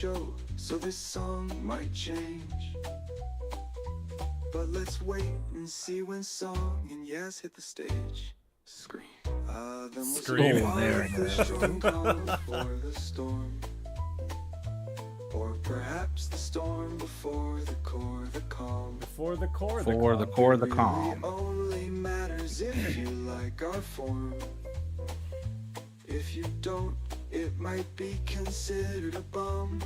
show, so this song might change. But let's wait and see when Song and Yaz hit the stage. Scream. Then we'll Scream. see Oh, there it the is. strong calm before the storm. Or perhaps the storm before the core, the calm. For the core, For the core, the Really calm. only matters if you like our form. If you don't, it might be considered a bum.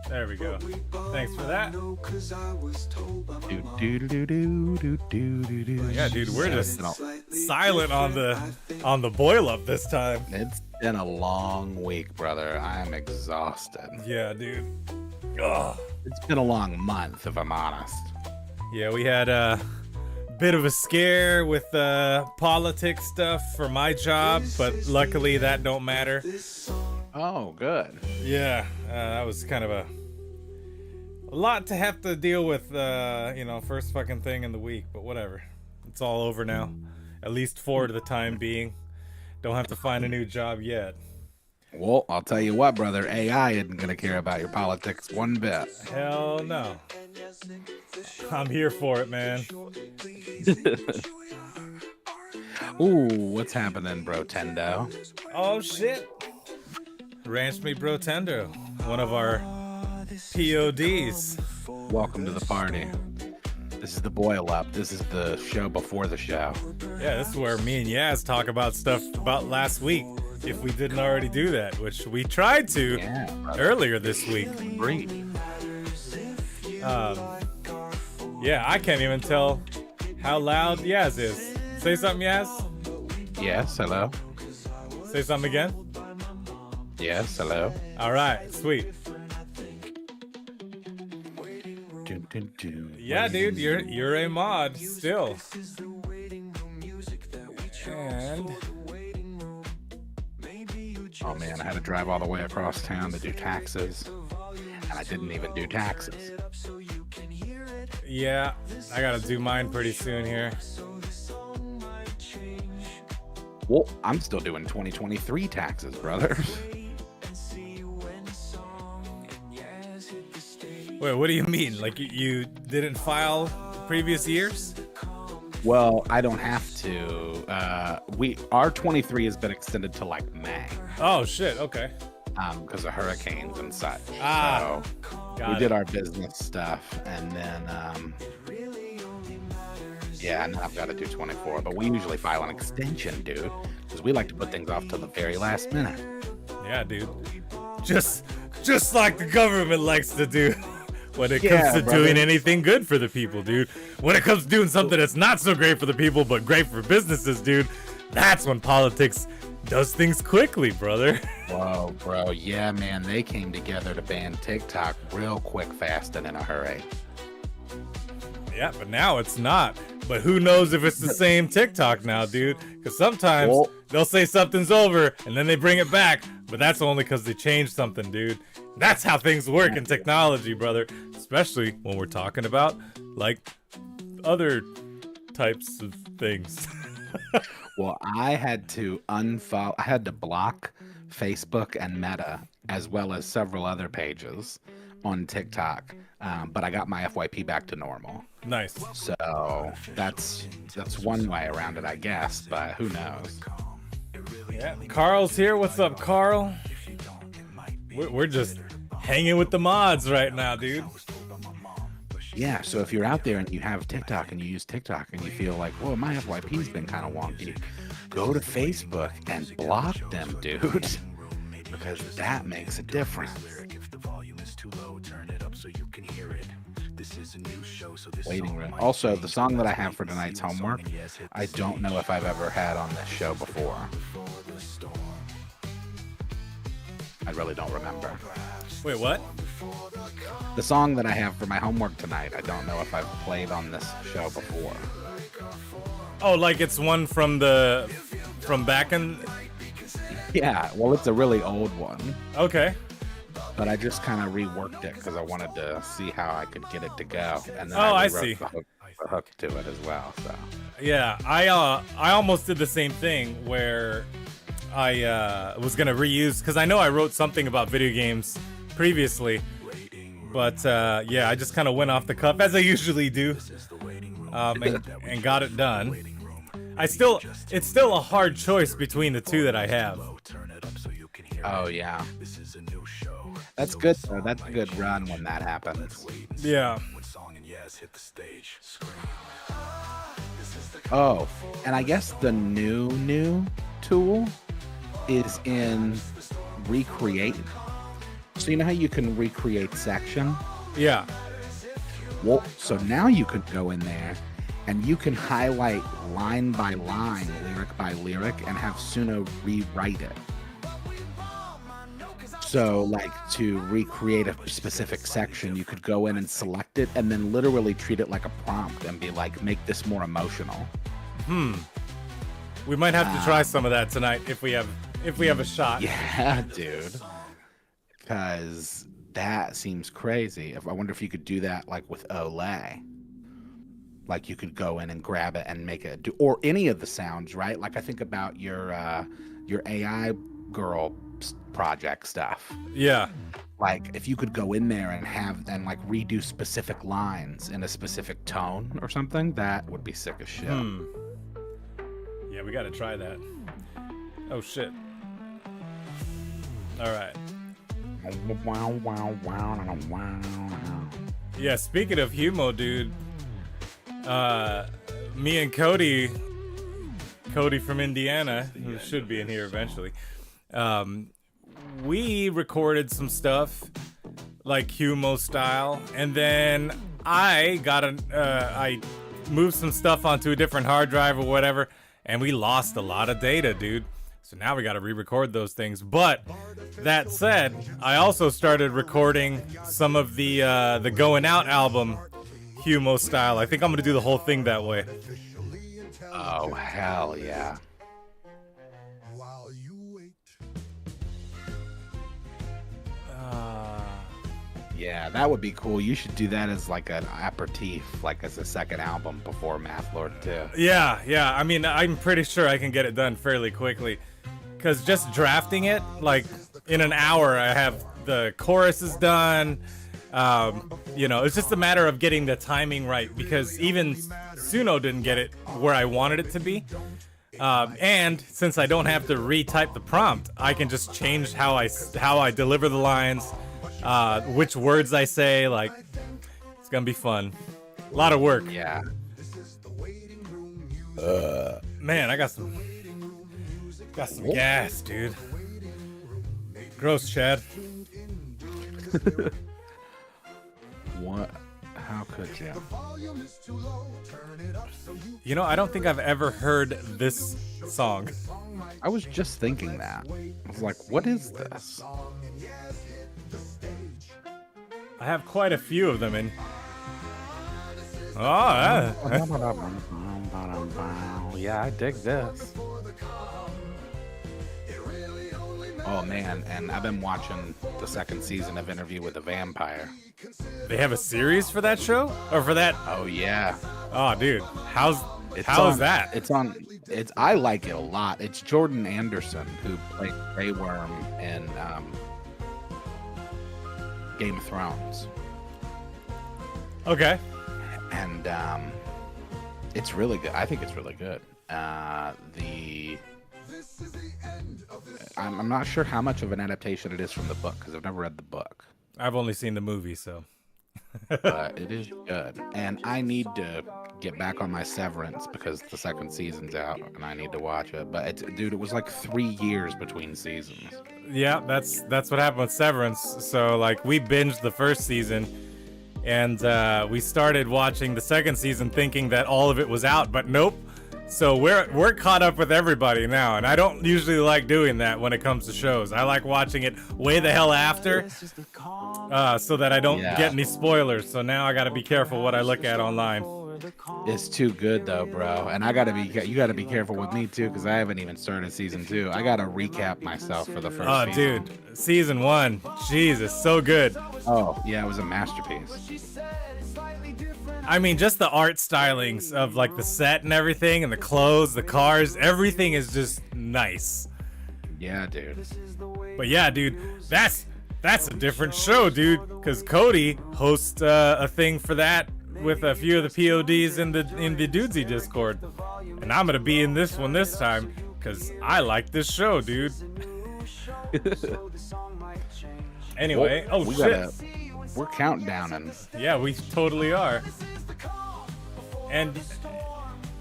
There we go. But we bum, Thanks for I that. know, 'cause I was told by my Do mom. do do do do do do do. Yeah, dude, we're just Slightly silent on different, the boil up this time. It's been a long week, brother. I'm exhausted. Yeah, dude. Ugh. It's been a long month, if I'm honest. Yeah, we had a bit of a scare with politics stuff for my job, but luckily that don't matter. This song Oh, good. Yeah, that was kind of a lot to have to deal with, first fucking thing in the week, but whatever. It's all over now, at least for the time being. Don't have to find a new job yet. Well, I'll tell you what, brother. AI isn't gonna care about your politics one bit. Hell no. I'm here for it, man. Ooh, what's happening, bro, Tendo? Oh shit. Ranch Meat Bro Tendo, one of our PODs. Welcome to the party. This is the boil up. This is the show before the show. Yeah, this is where me and Yaz talk about stuff about last week, if we didn't already do that, which we tried to Yeah, brother. earlier this week. Breathe. Yeah, I can't even tell how loud Yaz is. Say something, Yaz. Yes, hello. Say something again. Yes, hello. All right, sweet. Dun, dun, dun. Yeah, dude, you're a mod still. And Oh man, I had to drive all the way across town to do taxes, and I didn't even do taxes. yeah, I gotta do mine pretty soon here. Well, I'm still doing 2023 taxes, brother. Wait, what do you mean? Like you didn't file previous years? Well, I don't have to. Our 23 has been extended to like May, Oh shit. Okay. because of hurricanes and such. Ah, So got we it. did our business stuff, and then yeah, and I've got to do 24. But we usually file an extension, dude, because we like to put things off till the very last minute. Yeah, dude. Just like the government likes to do when it Yeah, comes to brother. doing anything good for the people, dude. When it comes to doing something that's not so great for the people but great for businesses, dude, that's when politics does things quickly, brother. Whoa, bro. Yeah, man, they came together to ban TikTok real quick, fast, and in a hurry. Yeah, but now it's not. But who knows if it's the same TikTok now, dude? Because sometimes Well- they'll say something's over and then they bring it back, but that's only because they changed something, dude. That's how things work in technology, brother. Especially when we're talking about, like, other types of things. Well, I had to block Facebook and Meta, as well as several other pages on TikTok. But I got my FYP back to normal. Nice. So that's one way around it, I guess, but who knows? Yeah, Carl's here. What's up, Carl? We're just hanging with the mods right now, dude. Yeah, so if you're out there and you have TikTok and you use TikTok and you feel like, whoa, my FYP's been kind of wonky, go to Facebook and block them, dude. Because that makes a difference. Waiting room. Also, the song that I have for tonight's homework, I don't know if I've ever had on this show before. I really don't remember. Wait, what? The song that I have for my homework tonight, I don't know if I've played on this show before. Oh, like it's one from back in. Yeah, well, it's a really old one, Okay. but I just kind of reworked it because I wanted to see how I could get it to go. And then Oh, I rewrote see. the hook to it as well. So Yeah, I almost did the same thing where I was gonna reuse, because I know I wrote something about video games previously. But yeah, I just kind of went off the cuff as I usually do, and got it done. It's still a hard choice between the two that I have. Oh yeah, that's good though. That's a good run when that happens. Yeah. Oh, and I guess the new tool is in Recreate. So you know how you can recreate section? Yeah. Well, so now you could go in there and you can highlight line by line, lyric by lyric, and have Suno rewrite it. So, like, to recreate a specific section, you could go in and select it and then literally treat it like a prompt and be like, make this more emotional. We might have to try some of that tonight if we have a shot. Yeah, dude. Because that seems crazy. I wonder if you could do that, like, with Olay. Like, you could go in and grab it and make it do, or any of the sounds, right? Like, I think about your AI girl project stuff. Yeah. Like, if you could go in there and like redo specific lines in a specific tone or something, that would be sick as shit. Yeah, we gotta try that. Oh shit. All right. Yeah, speaking of Humo, dude, me and Cody from Indiana, who should be in here eventually, we recorded some stuff like Humo style, and then I moved some stuff onto a different hard drive or whatever, and we lost a lot of data, dude. So now we got to re-record those things. But that said, I also started recording some of the Going Out album Humo style. I think I'm gonna do the whole thing that way. Oh hell yeah! Yeah, that would be cool. You should do that as like an aperitif, like as a second album before Math Lord 2. Yeah. I mean, I'm pretty sure I can get it done fairly quickly. Because just drafting it, like, in an hour, I have the choruses done. It's just a matter of getting the timing right. Because even Suno didn't get it where I wanted it to be. And since I don't have to retype the prompt, I can just change how I deliver the lines. Which words I say, like, it's gonna be fun. A lot of work. Yeah. Man, I got some gas, dude. Gross, Chad. What? How could you? You know, I don't think I've ever heard this song. I was just thinking that. I was like, what is this? I have quite a few of them in. Yeah, I dig this. Oh man, and I've been watching the second season of Interview with a Vampire. They have a series for that show? Or for that? Oh yeah. Oh dude, how is that? I like it a lot. It's Jordan Anderson who played Grey Worm in Game of Thrones. Okay. And it's really good. I think it's really good. I'm not sure how much of an adaptation it is from the book because I've never read the book. I've only seen the movie, so. But it is good. And I need to get back on my Severance because the second season's out and I need to watch it. But dude, it was like 3 years between seasons. Yeah, that's what happened with Severance. So like we binged the first season and we started watching the second season thinking that all of it was out, but nope. So we're caught up with everybody now, and I don't usually like doing that when it comes to shows. I like watching it way the hell after, so that I don't get any spoilers. So now I gotta be careful what I look at online. It's too good though, bro. And you gotta be careful with me too, because I haven't even started season 2. I gotta recap myself for the first season. Dude, season 1, Jesus, so good. Oh yeah, it was a masterpiece. I mean, just the art stylings of like the set and everything, and the clothes, the cars, everything is just nice. Yeah, dude. But yeah, dude, that's That's a different show, dude. Because Cody hosts a thing for that with a few of the PODs in the Dudesy Discord, and I'm gonna be in this one this time because I like this show, dude. Anyway, Well, oh shit. We're countdowning. Yeah, we totally are. And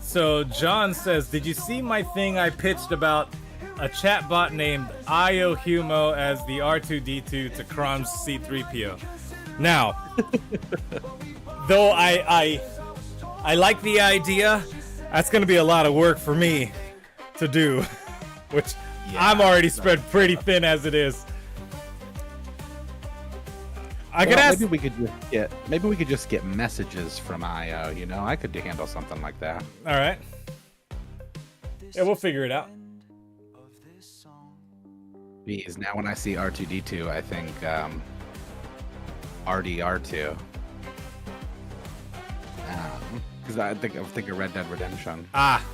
so John says, did you see my thing I pitched about a chatbot named IOHumo as the R2D2 to CROM's C3PO? Now, though I like the idea, that's going to be a lot of work for me to do, which I'm already spread pretty thin as it is. I could ask. Maybe we could just get messages from IO. You know, I could handle something like that. All right. Yeah, we'll figure it out. Because now when I see R2D2, I think RDR2. Because I think of Red Dead Redemption. Ah.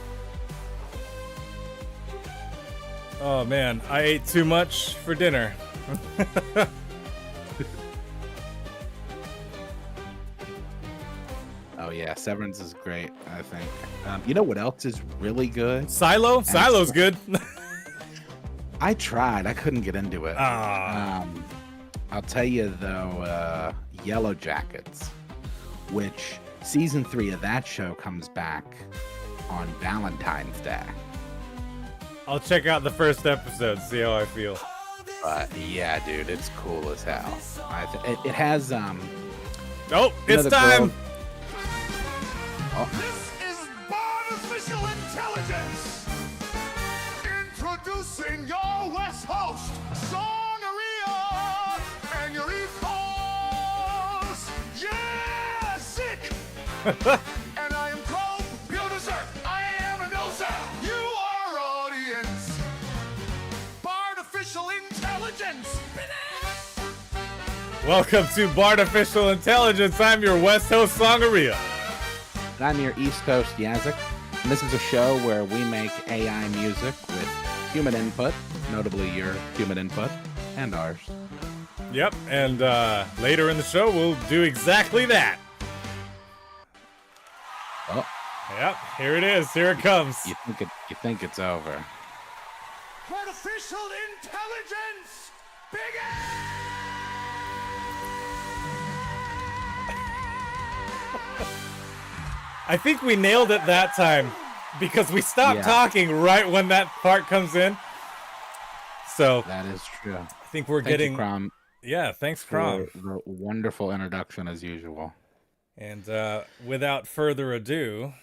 Oh man, I ate too much for dinner. Oh yeah, Severance is great, I think. You know what else is really good? Silo? Silo's good. I tried. I couldn't get into it. Ah. I'll tell you though, Yellow Jackets, which season 3 of that show comes back on Valentine's Day. I'll check out the first episode, see how I feel. But yeah, dude, it's cool as hell. It has Oh, it's time. This is artificial intelligence. Introducing your West host, Song-arrhea, and your equals. Yeah, sick. And I am called PYUTERSON. I am a noser. You are audience. Artificial intelligence. Welcome to Bartificial Intelligence. I'm your West host, Song-arrhea. And I'm your East Coast Yazzik, and this is a show where we make AI music with human input, notably your human input, and ours. Yep, and later in the show, we'll do exactly that. Oh, Yep, here it is. Here it comes. you think it's over. Artificial intelligence. Begin. I think we nailed it that time because we stopped talking right when that part comes in. So That is true. I think we're Thank getting. you, Crom, Yeah, thanks, for Crom. the wonderful introduction as usual. And without further ado,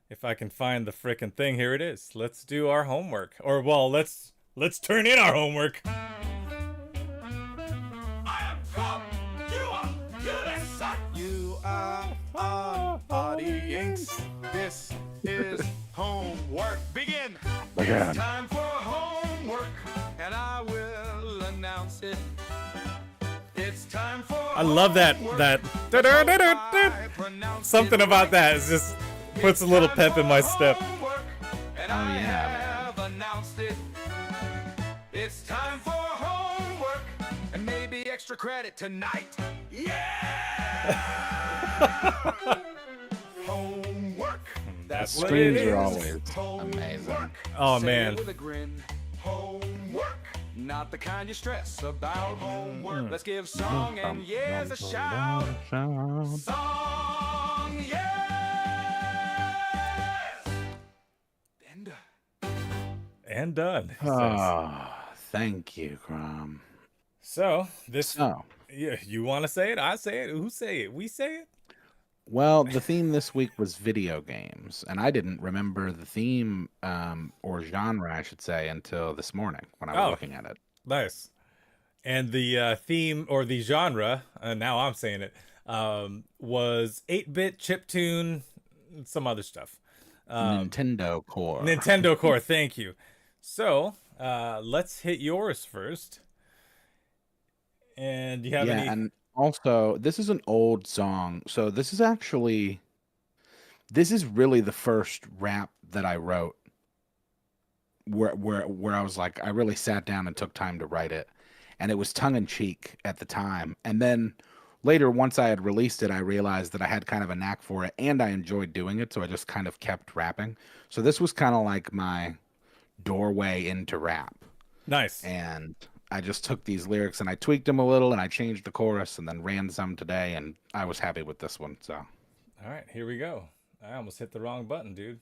if I can find the frickin' thing, here it is. Let's do our homework. Or, well, let's turn in our homework. I am come. You are PYUTERSON. You are an audience. This is homework. Begin. Begin. It's time for homework, and I will announce it. It's time for I love that something about that. It just puts a little pep in my step. Oh yeah. Announced it. It's time for homework and maybe extra credit tonight. Yeah. Homework. That's what it Streams are is. always Homework. amazing. Oh, Say man. it with a grin. Homework. Not the kind you stress about homework. Let's give Song and Yes a shout. Song, yes! And done. Oh, thank you, Crom. So, this. Oh, Yeah, you want to say it? I say it. Who say it? We say it? well, the theme this week was video games, and I didn't remember the theme or genre, I should say, until this morning when I was looking at it. Nice. And the theme or the genre, now I'm saying it, was 8-bit, chiptune, some other stuff. Nintendo Core. Nintendo Core, thank you. So, let's hit yours first. And do you have any... and also, this is an old song. So this is really the first rap that I wrote where I was like, I really sat down and took time to write it. and it was tongue-in-cheek at the time. And then later, once I had released it, I realized that I had kind of a knack for it, and I enjoyed doing it, so I just kind of kept rapping. So this was kind of like my doorway into rap. Nice. And I just took these lyrics and I tweaked them a little, and I changed the chorus and then ran some today, and I was happy with this one. So All right, here we go. I almost hit the wrong button, dude.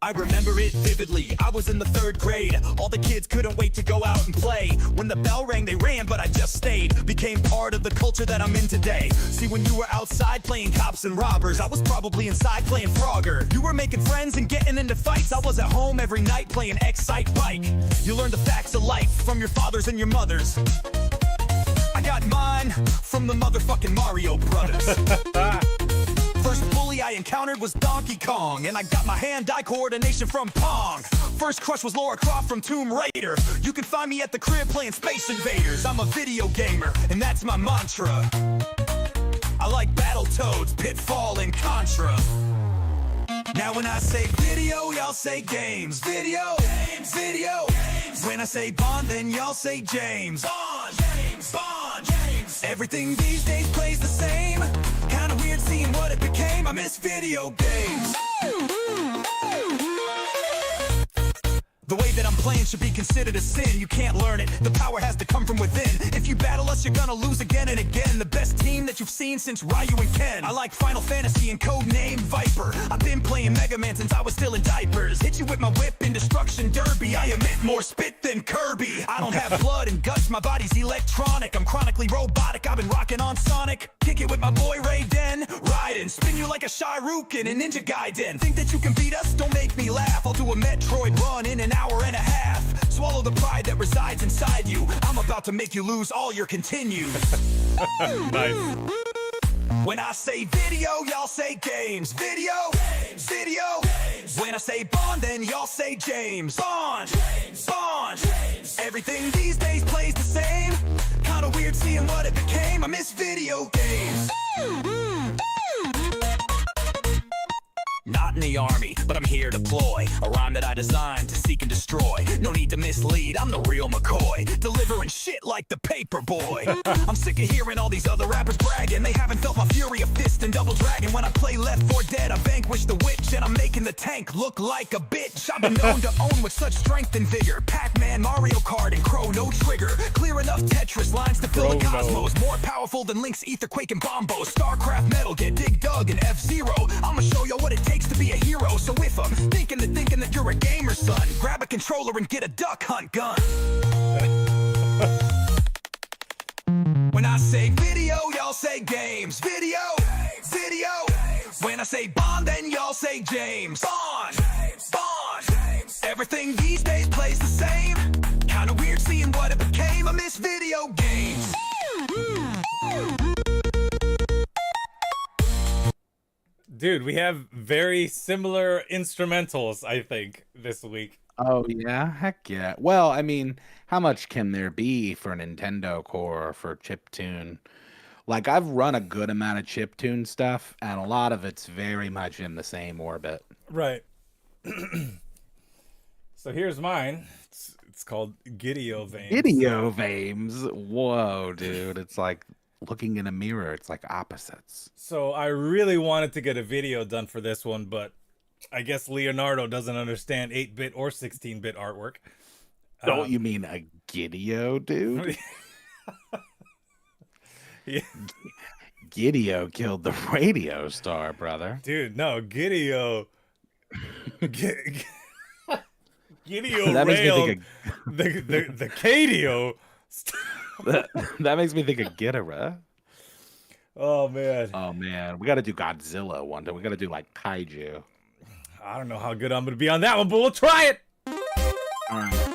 I remember it vividly. I was in the 3rd grade. All the kids couldn't wait to go out and play. When the bell rang, they ran, but I just stayed. Became part of the culture that I'm in today. See, when you were outside playing cops and robbers, I was probably inside playing Frogger. You were making friends and getting into fights. I was at home every night playing Excite Bike. You learned the facts of life from your fathers and your mothers. I got mine from the motherfucking Mario Brothers. First bully I encountered was Donkey Kong, and I got my hand-eye coordination from Pong. First crush was Lara Croft from Tomb Raider. You can find me at the crib playing Space Invaders. I'm a video gamer, and that's my mantra. I like Battletoads, Pitfall, and Contra. Now when I say video, y'all say games. Video, games, video, games. When I say Bond, then y'all say James. Bond, James, Bond, James. Everything these days plays the same. Kinda weird seeing what it became. I miss video games. The way that I'm playing should be considered a sin. You can't learn it, the power has to come from within. If you battle us, you're gonna lose again and again. The best team that you've seen since Ryu and Ken. I like Final Fantasy and codename Viper. I've been playing Mega Man since I was still in diapers. Hit you with my whip in Destruction Derby. I emit more spit than Kirby. I don't have blood and guts, my body's electronic. I'm chronically robotic, I've been rocking on Sonic. Kick it with my boy Raiden. Raiden, spin you like a Shiruken and Ninja Gaiden. Think that you can beat us? Don't make me laugh. I'll do a Metroid run in an hour and a half. Swallow the pride that resides inside you. I'm about to make you lose all your continues. Nice. When I say video, y'all say games. Video, games, video, games. When I say Bond, then y'all say James. Bond, James, Bond, James. Everything these days plays the same. Kinda weird seeing what it became. I miss video games. Not in the army, but I'm here to ploy a rhyme that I designed to seek and destroy. No need to mislead, I'm the real McCoy, delivering shit like the paper boy. I'm sick of hearing all these other rappers bragging. They haven't felt my fury of fist and double dragon. When I play Left 4 Dead, I vanquish the witch, and I'm making the tank look like a bitch. I've been known to own with such strength and vigor. Pac-Man, Mario Kart, and Chrono Trigger. Clear enough Tetris lines to fill the cosmos. More powerful than Link's Etherquake and Bombo. Starcraft, Metal Gear, Dig Dug, and F-Zero. I'ma show you what it takes to be a hero. So if I'm thinking that you're a gamer, son, grab a controller and get a duck hunt gun. When I say video, y'all say games. Video, video. When I say Bond, then y'all say James. Bond, Bond. Everything these days plays the same. Kinda weird seeing what it became. I miss video games. Dude, we have very similar instrumentals, I think, this week. oh yeah, heck yeah. Well, I mean, how much can there be for Nintendo Core or for chiptune? Like, I've run a good amount of chiptune stuff, and a lot of it's very much in the same orbit. Right. So here's mine. It's called Gideo Veins. Video Vames. Whoa, dude. It's like looking in a mirror. It's like opposites. So I really wanted to get a video done for this one, but I guess Leonardo doesn't understand 8-bit or 16-bit artwork. Don't you mean a Gideo, dude? Yeah. Gideo killed the radio star, brother. Dude, no, Gideo. Gideo That makes me railed think the Cadio. That makes me think of Ghidorah. Oh man. Oh man, we got to do Godzilla one day. We got to do like kaiju. I don't know how good I'm gonna be on that one, but we'll try it. All right.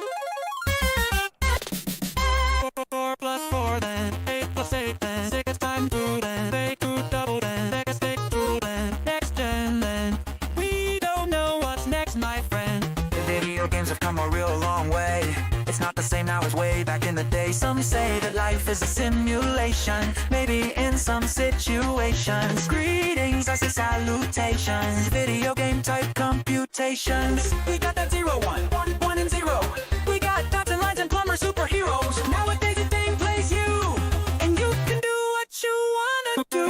4 plus 4 then 8 plus 8 then 6 times 2 then they could double then they can stick through then next gen then we don't know what's next, my friend. The video games have come a real long way. It's not the same now stars way back in the day. Some say that life is a simulation, maybe in some situations. Greetings, I say salutations. Video game type computations. We got that 0, 1, 1, 1 and 0. We got dots and lines and plumber superheroes. Nowadays the game plays you, and you can do what you wanna do.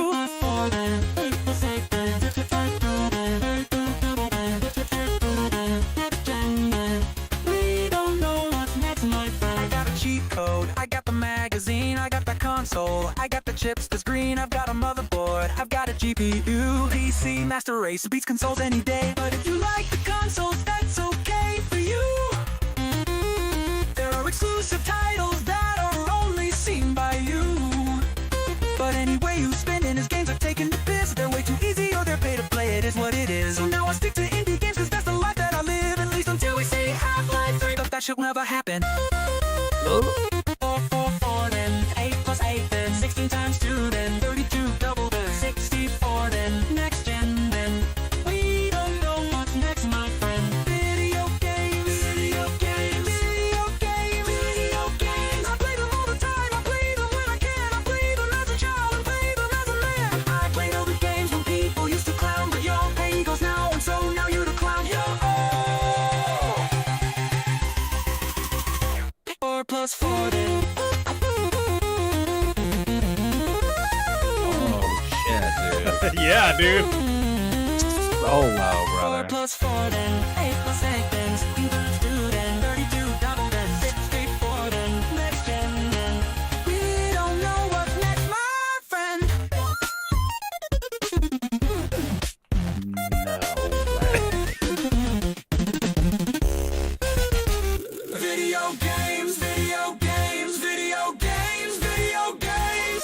We don't know what's next, my friend. I got a cheat code, I got the magazine, I got the console, I got the chips that's green, I've got a motherboard, I've got a GPU, PC, master race, beats consoles any day. But if you like the consoles, that's okay for you. There are exclusive titles that are only seen by you. But any way you spin in his games are taking the piss. They're way too easy or they're pay to play, it is what it is. So now I stick to indie games cause that's the life that I live. At least until we see Half-Life 3. But that shit will never happen. 4, 4, 4, then 8 plus 8, then 16 times 2, then 32 double, then 64, then next gen, then we don't know what's next, my friend. Video games, video games, video games, video games. I play them all the time, I play them when I can. I play them as a child and play them as a man. I played all the games when people used to clown, but your pay goes now, and so now you're the clown. Yo, 4 plus 4, then Oh shit, dude. Yeah, dude. So low, 4 brother. plus 4, then 8 plus 8, then 16 times 2, then 32 double, then 64, then next gen, then we don't know what's next, my friend. No. Video games, video games, video games, video games.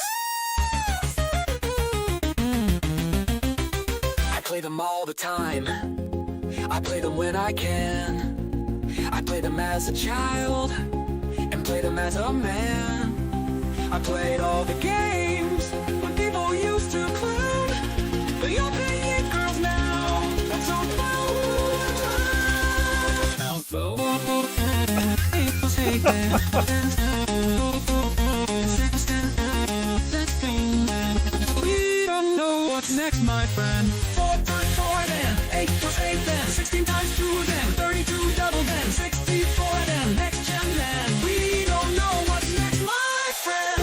I play them all the time. I play them when I can. I play them as a child and play them as a man. I played all the games when people used to clown, but you're paying girls now. That's so we don't know what's next, my friend. 4 plus 4, then 8 plus 8, then 16 times 2, then 32 double, then 64, then next gen, then we don't know what's next, my friend.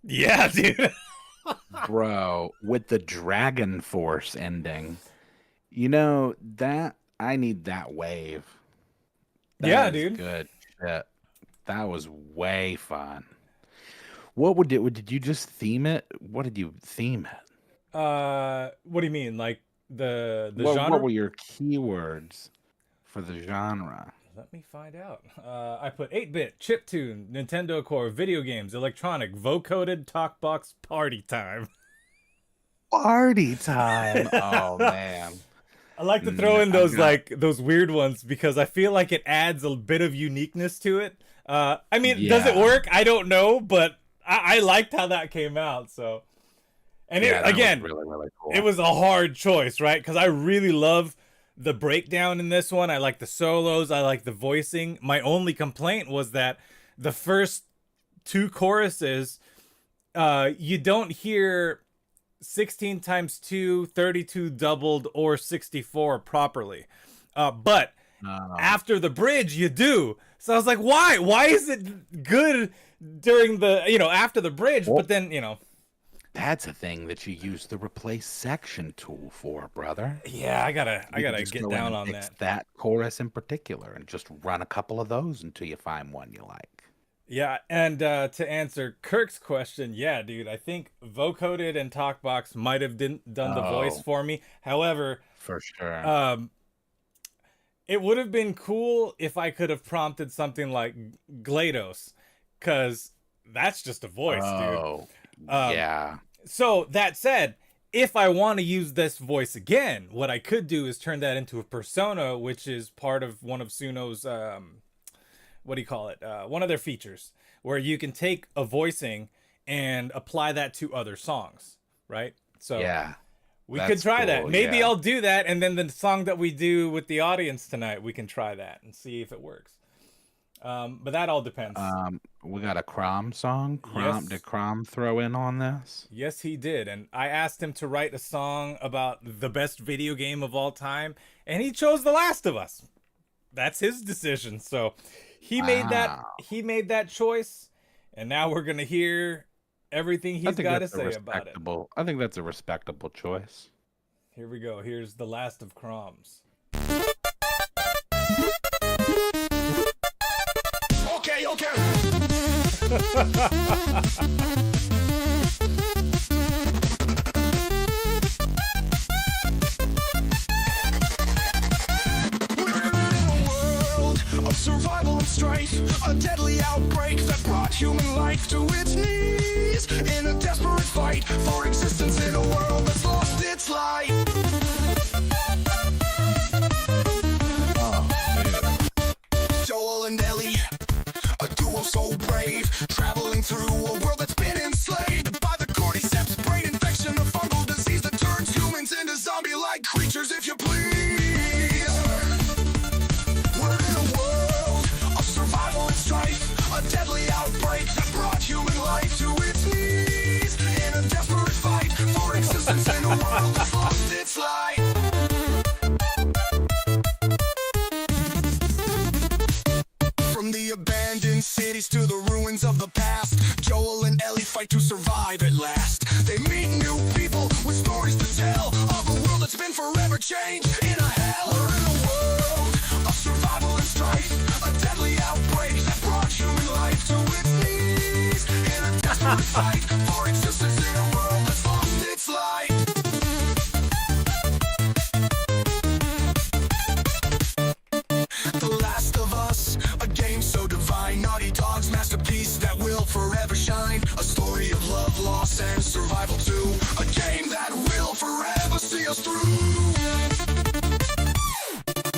Yeah, dude. Bro, with the Dragon Force ending, you know that I need that wave. Yeah, That is dude. good shit. That was way fun. What did you just theme it? What did you theme it? What do you mean? Like the What genre? were your keywords for the genre? Let me find out. I put 8-bit, chiptune, Nintendo Core, video games, electronic, vocoded, talkbox, party time. Party time. Oh man. I like to throw in those I'm not- like those weird ones because I feel like it adds a bit of uniqueness to it. I mean, does it Yeah. work? I don't know, but I liked how that came out. So, and Yeah, it, that was again, really, really cool. it was a hard choice, right? Because I really love the breakdown in this one. I like the solos. I like the voicing. My only complaint was that the first 2 choruses, you don't hear 16 times 2, 32 doubled, or 64 properly. But after the bridge, you do. So I was like, why? Why is it good during the, after the bridge? Well, but then, That's a thing that you use the replace section tool for, brother. yeah, I gotta You can just get go in down and on fix that. that chorus in particular and just run a couple of those until you find one you like. Yeah, and to answer Kirk's question, yeah, dude, I think vocoded and talkbox might have done the voice Oh. for me. However, For sure. it would have been cool if I could have prompted something like GLaDOS, because that's just a voice, dude. Yeah. So that said, if I want to use this voice again, what I could do is turn that into a persona, which is part of one of Suno's, what do you call it? One of their features, where you can take a voicing and apply that to other songs, right? So Yeah. we that's could try that. cool, Maybe yeah. I'll do that, and then the song that we do with the audience tonight, we can try that and see if it works. But that all depends. We got a CROM song. Yes. Did CROM throw in on this? Yes, he did. And I asked him to write a song about the best video game of all time, and he chose The Last of Us. That's his decision. So he made that choice, and now we're going to hear everything he's got to say about it. I think that's a respectable choice. Here we go. Here's The Last of Croms. Okay, okay. Of survival and strife, a deadly outbreak that brought human life to its knees in a desperate fight for existence in a world that's lost its light. Joel and Ellie, a duo so brave, traveling through a world that's been enslaved by the cordyceps brain infection, a fungal disease that turns humans into zombie-like creatures, if you please. We're in a world of survival and strife, a deadly outbreak that brought human life to its knees in a desperate fight for existence in a world that's lost its light. From the abandoned cities to the ruins of the past, Joel and Ellie fight to survive at last. They meet new people with stories to tell of a world that's been forever changed in a hell. We're in a world of survival and strife, a deadly outbreak that brought human life to its knees in a desperate fight for existence in a world that's lost its light. The Last of Us, a game so divine, Naughty Dog's masterpiece that will forever shine. A story of love, loss, and survival too. A game that will forever see us through.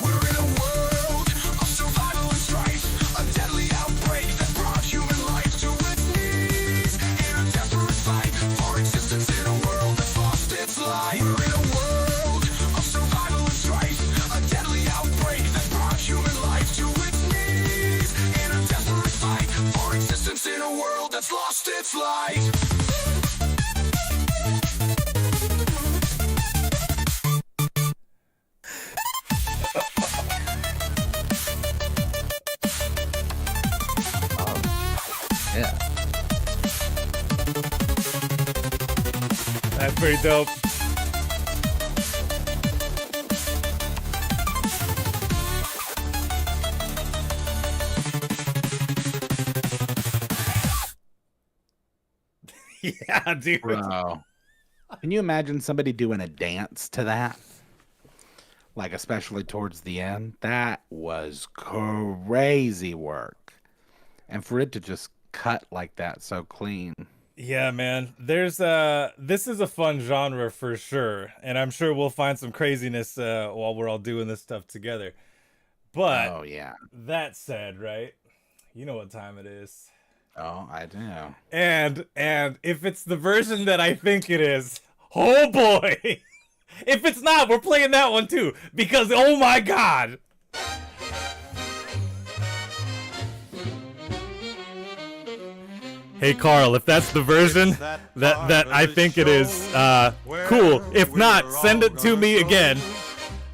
We're in a world of survival and strife, a deadly outbreak that brought human life to its knees in a desperate fight for existence in a world that's lost its light. We're in a world of survival and strife, a deadly outbreak that brought human life to its knees in a desperate fight for existence in a world that's lost its light. Yeah. That's pretty dope. Yeah, dude. Bro. Can you imagine somebody doing a dance to that? Like, especially towards the end? That was crazy work. And for it to just cut like that so clean. Yeah, man. This is a fun genre for sure, and I'm sure we'll find some craziness while we're all doing this stuff together. But Oh, yeah. that said, right? You know what time it is. Oh, I do. And if it's the version that I think it is, oh boy. If it's not, we're playing that one too, because oh my god. Hey Carl, if that's the version that I think it is, cool. If not, send it to me again.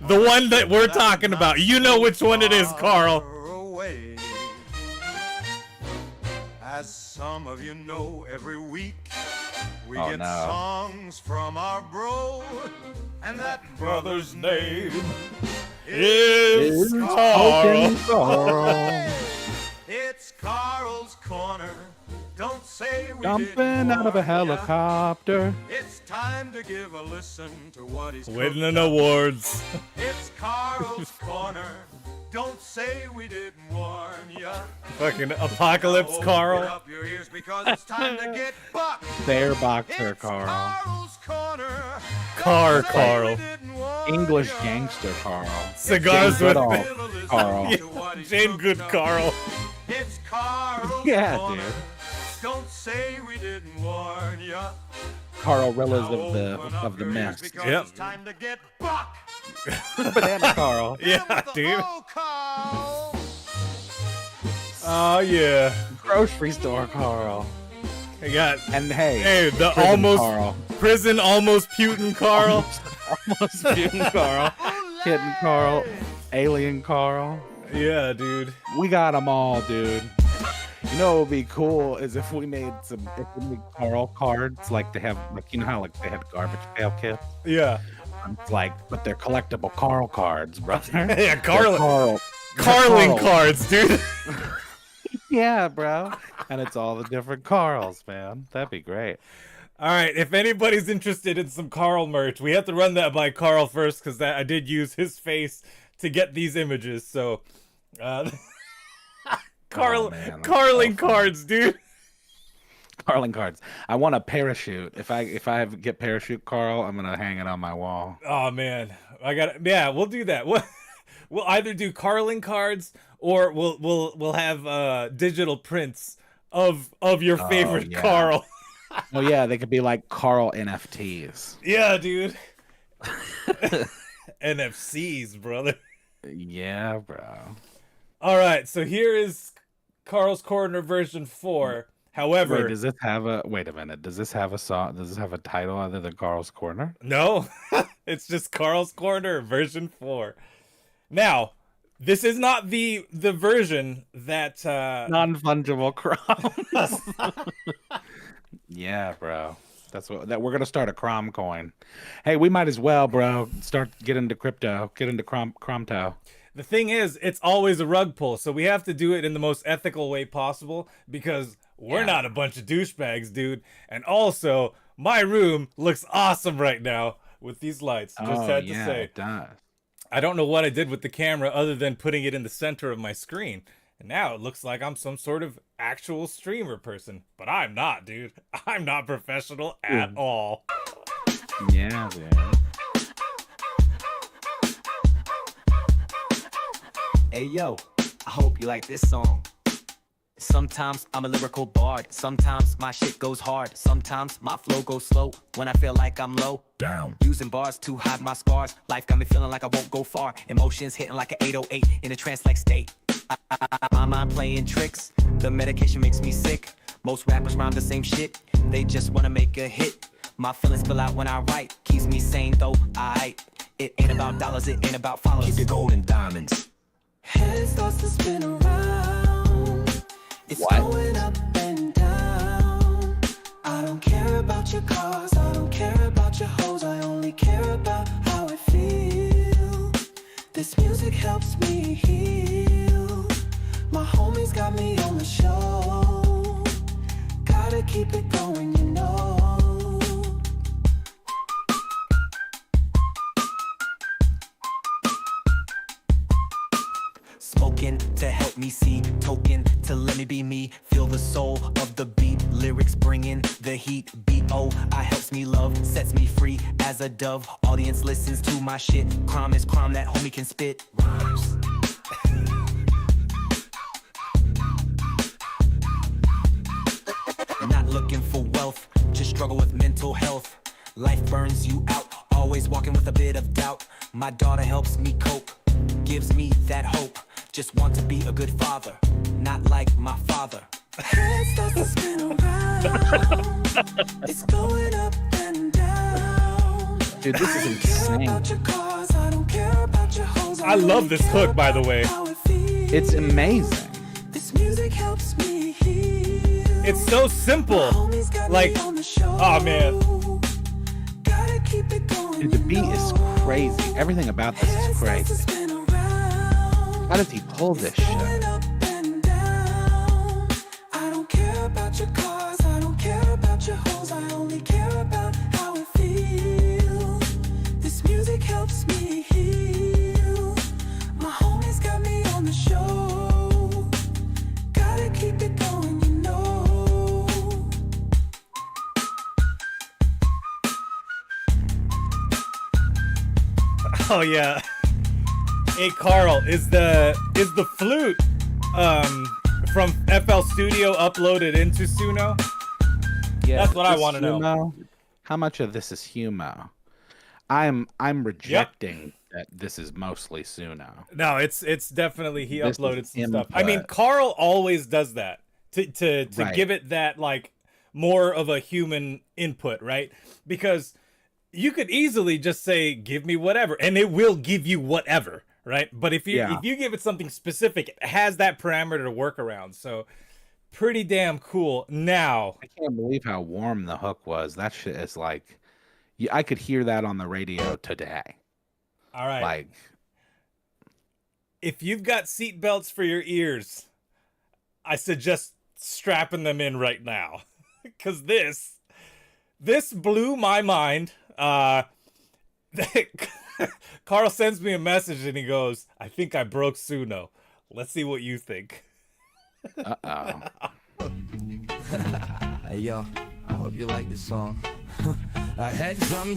The one that we're talking about. You know which one it is, Carl. Away. As some of you know, every week we Oh, get no. songs from our bro, and that brother's name Is Carl. It's Carl's Corner. Don't say we Jumping didn't out of a warn ya. helicopter. It's time to give a listen to what he's Winning cooked an up. awards. It's Carl's Corner. Don't say we didn't warn ya. Fucking apocalypse Open Carl. up your ears because it's time to get bucked. Bear boxer It's Carl. Carl's Corner. Car Don't say Carl. we didn't warn English ya. gangster Carl. Cigars Jane with Goodall Give a listen Carl. to what he's Jane cooked Good up. Carl. It's Carl's Yeah, Corner. dude. Don't say we didn't warn ya. Carl Rillas of the mess. Yep. Time to get buck. Banana Carl. Yeah, dude. Oh yeah. Grocery store Carl. I got And hey, hey the prison almost Carl. prison almost Putin Carl. Almost Putin Carl. Kitten Carl. Alien Carl. Yeah, dude. We got them all, dude. You know what would be cool is if we made Carl cards, like they have, like, you know how like they have garbage pail kits? Yeah. It's like, but they're collectible Carl cards, brother. Yeah, They're Carling Carl. cards, dude. Yeah, bro. And it's all the different Carls, man. That'd be great. All right, if anybody's interested in some Carl merch, we have to run that by Carl first because I did use his face to get these images. So, Carling cards, dude. Carling cards. I want a parachute. If I get parachute Carl, I'm gonna hang it on my wall. Oh man, yeah, we'll do that. We'll either do Carling cards or we'll have digital prints of your favorite yeah. Carl. Oh yeah, they could be like Carl NFTs. Yeah, dude. NFCs, brother. Yeah, bro. All right, so here is Carl's Corner version 4. However, Wait, does this have a minute? Does this have a song? Does this have a title other than Carl's Corner? no, it's just Carl's Corner version 4. Now, this is not the version that Non-fungible CROMs. Yeah, bro. That's what we're gonna start a CROM coin. Hey, we might as well, bro. Start get into crypto, get into CROMTO. the thing is, it's always a rug pull, so we have to do it in the most ethical way possible because we're not a bunch of douchebags, dude. And also, my room looks awesome right now with these lights. Just had to say. It does. I don't know what I did with the camera other than putting it in the center of my screen. And now it looks like I'm some sort of actual streamer person. But I'm not, dude. I'm not professional at all. Yeah, man. Hey yo, I hope you like this song. Sometimes I'm a lyrical bard. Sometimes my shit goes hard. Sometimes my flow goes slow when I feel like I'm low. Down. Using bars to hide my scars. Life got me feeling like I won't go far. Emotions hitting like an 808 in a trance-like state. My mind playing tricks. The medication makes me sick. Most rappers rhyme the same shit. They just wanna make a hit. My feelings spill out when I write. Keeps me sane though, it ain't about dollars, it ain't about followers. Keep your gold and diamonds. Head starts to spin around. It's going up and down. I don't care about your cars, I don't care about your hoes. I only care about how I feel. This music helps me heal. My homies got me on the show. Gotta keep it going, you know. Smoking to help me see, token to let me be me. Feel the soul of the beat, lyrics bringing the heat. B.O.I. helps me love, sets me free as a dove. Audience listens to my shit. Crime is crime, that homie can spit rhymes. Not looking for wealth, just struggle with mental health. Life burns you out, always walking with a bit of doubt. My daughter helps me cope, gives me that hope. Just want to be a good father, not like my father. Head starts to spin around. It's going up and down. Dude, this is I don't care insane. about your cars, I don't care about your hoes. I love only this care hook, by the about way. how it feels. It's amazing. This music helps me heal. It's so simple. Homies got Like, me on the show. oh man. Gotta keep it going, Dude, the you beat is know. crazy. Everything about this Head is starts to crazy. spin around. How does he pull this It's shit? going up and down. I don't care about your cars, I don't care about your hoes. I only care about how it feels. This music helps me heal. My homies got me on the show. Gotta keep it going, you know. Oh yeah. Hey Carl, is the flute from FL Studio uploaded into Suno? Yeah, That's what I this wanna know. Suno, how much of this is Humo? I'm rejecting that this is mostly Suno. No, it's definitely he This uploaded is some stuff. I input. mean, Carl always does that to Right. give it that like more of a human input, right? Because you could easily just say, "Give me whatever," and it will give you whatever, right? But if you give it something specific, it has that parameter to work around. So pretty damn cool. Now, I can't believe how warm the hook was. That shit is like, I could hear that on the radio today. all right. Like, If you've got seatbelts for your ears, I suggest strapping them in right now. Because this blew my mind. Carl sends me a message and he goes, "I think I broke Suno. Let's see what you think." uh-oh. Hey yo, I hope you like this song. I had some,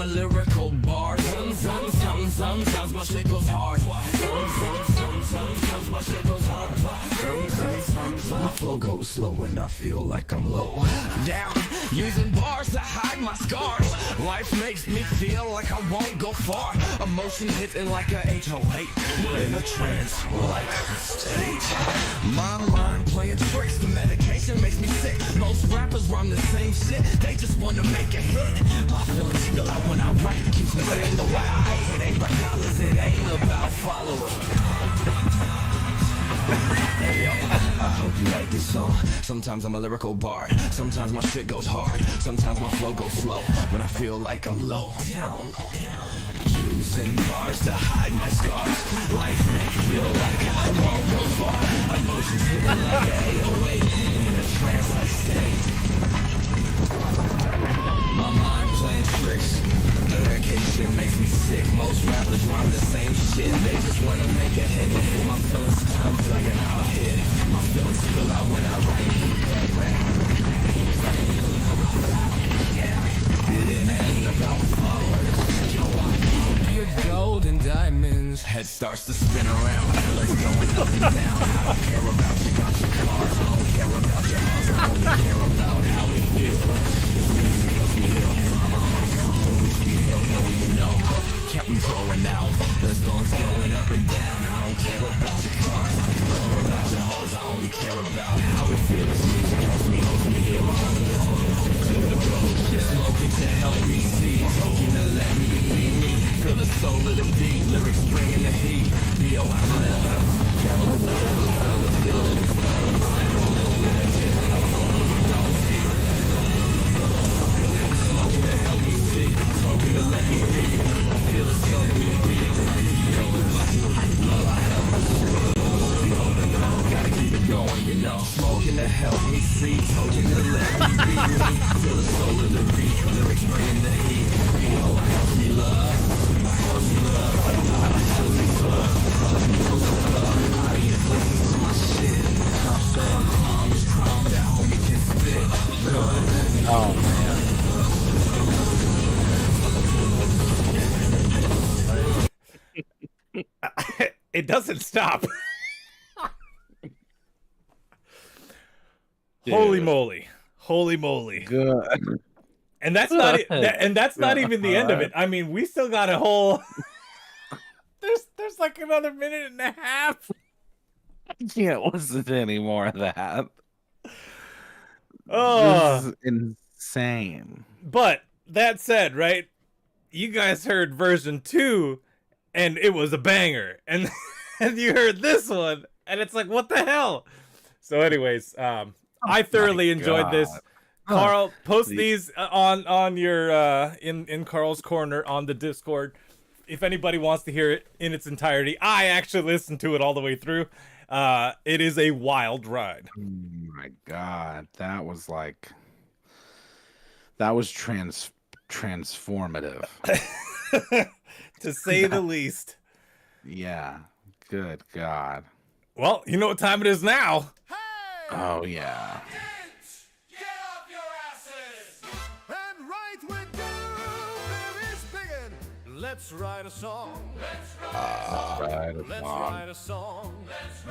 a lyrical bar. Sometimes my shit goes hard. Sometimes my shit goes hard. My flow goes slow and I feel like I'm low down, using bars to hide my scars. Life makes me feel like I won't go far. Emotion hitting like a HOA in a trance like state. My mind playing tricks. The medication makes me sick. Most rappers rhyme the same shit. They just wanna make a hit. My feelings feel out when I write. Keeps me saying the way I hate. It ain't about dollars. It ain't about followers. Hey yo, I hope you like this song. Sometimes I'm a lyrical bard. Sometimes my shit goes hard. Sometimes my flow goes slow. When I feel like I'm low down. Using bars to hide my scars. Life makes me feel like I won't go far. Emotions hitting like a 808. In a trance I stay. My mind playing tricks. Medication makes me sick. Most rappers rhyme the same shit. They just wanna make a hit. My feelings comes like an out hit. My feelings spill out when I write. It ain't about followers. Your gold and diamonds. Head starts to spin around. Let's going up and down. I don't care about you got your cars. I don't care about your house. I only care about how we feel. Kept me growing out. The storm's going up and down. I don't care about your cars. I don't care about your hoes. I only care about how it feels. Music helps me heal. Smoking to help me see. Smoking to let me be me. Feel the soul of the beat. Lyrics bringing the heat. Yo, smoking to help me see, smoking to let me be me. Feel the soul of the beat, lyrics bringing the heat. Help me love, help me love. I ain't listening to my shit. I'm saying calm, just calm down, homie can spit. Oh man. It doesn't stop. Holy moly. Holy moly. Good. And that's not not even the end of it. I mean, we still got a whole there's like another minute and a half. I can't listen to any more of that. Oh, This is insane. but that said, right? You guys heard version 2 and it was a banger. And and you heard this one and it's like, what the hell? So anyways, I thoroughly enjoyed this. Carl, post these on your in Carl's corner on the Discord. If anybody wants to hear it in its entirety, I actually listened to it all the way through. It is a wild ride. Oh my god, that was transformative. To say the least. Yeah, good god. Well, you know what time it is now. Oh yeah. Get off your asses! And right with you, there is begin. Let's write a song. Right Let's along. write a song.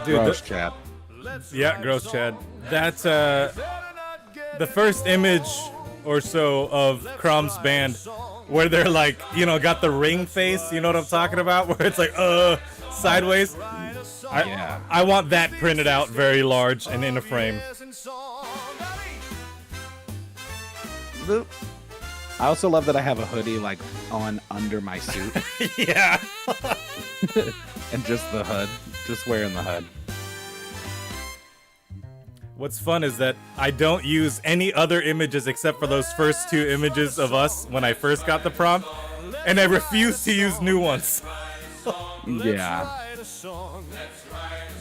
Dude, Gross chat. Let's yeah, write a gross song. Chad. That's Better not get the first image or so of CROM's band where they're like, you know, got the ring face, you know what I'm talking about? Where it's like, sideways. I want that printed out very large and in a frame. I also love that I have a hoodie like on under my suit. Yeah. And just the hood. Just wearing the hood. What's fun is that I don't use any other images except for those first 2 images of us when I first got the prompt, and I refuse to use new ones. Yeah.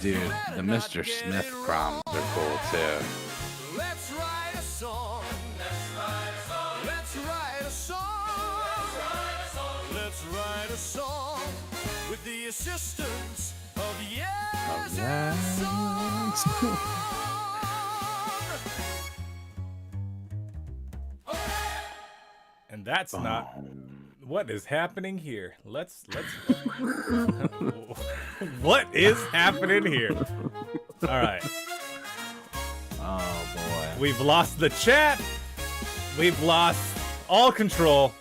Dude, the Mr. Smith prompts are cool too. Let's write a song. Let's write a song. Let's write a song with the assistance of yes and song. And that's not what is happening here. Let's what is happening here? All right. Oh boy. We've lost the chat. We've lost all control.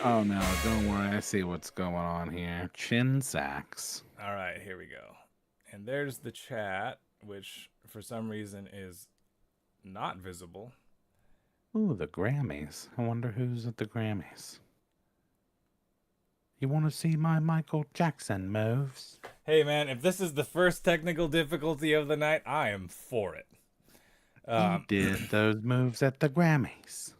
Oh no, don't worry. I see what's going on here. Chin sacks. All right, here we go. And there's the chat, which for some reason is not visible. Ooh, the Grammys. I wonder who's at the Grammys. You want to see my Michael Jackson moves? Hey man, if this is the first technical difficulty of the night, I am for it. He did those moves at the Grammys.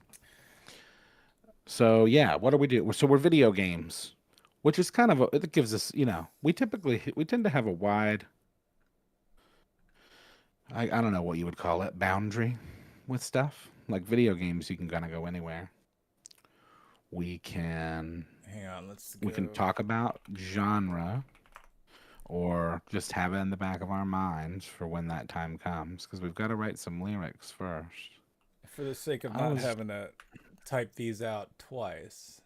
So yeah, what do we do? So we're video games, which is kind of it gives us, you know, we tend to have a wide, I don't know what you would call it, boundary with stuff. Like video games, you can kind of go anywhere. We can Hang on, let's go. we can talk about genre, or just have it in the back of our minds for when that time comes, because we've got to write some lyrics first. For the sake of not having to type these out twice,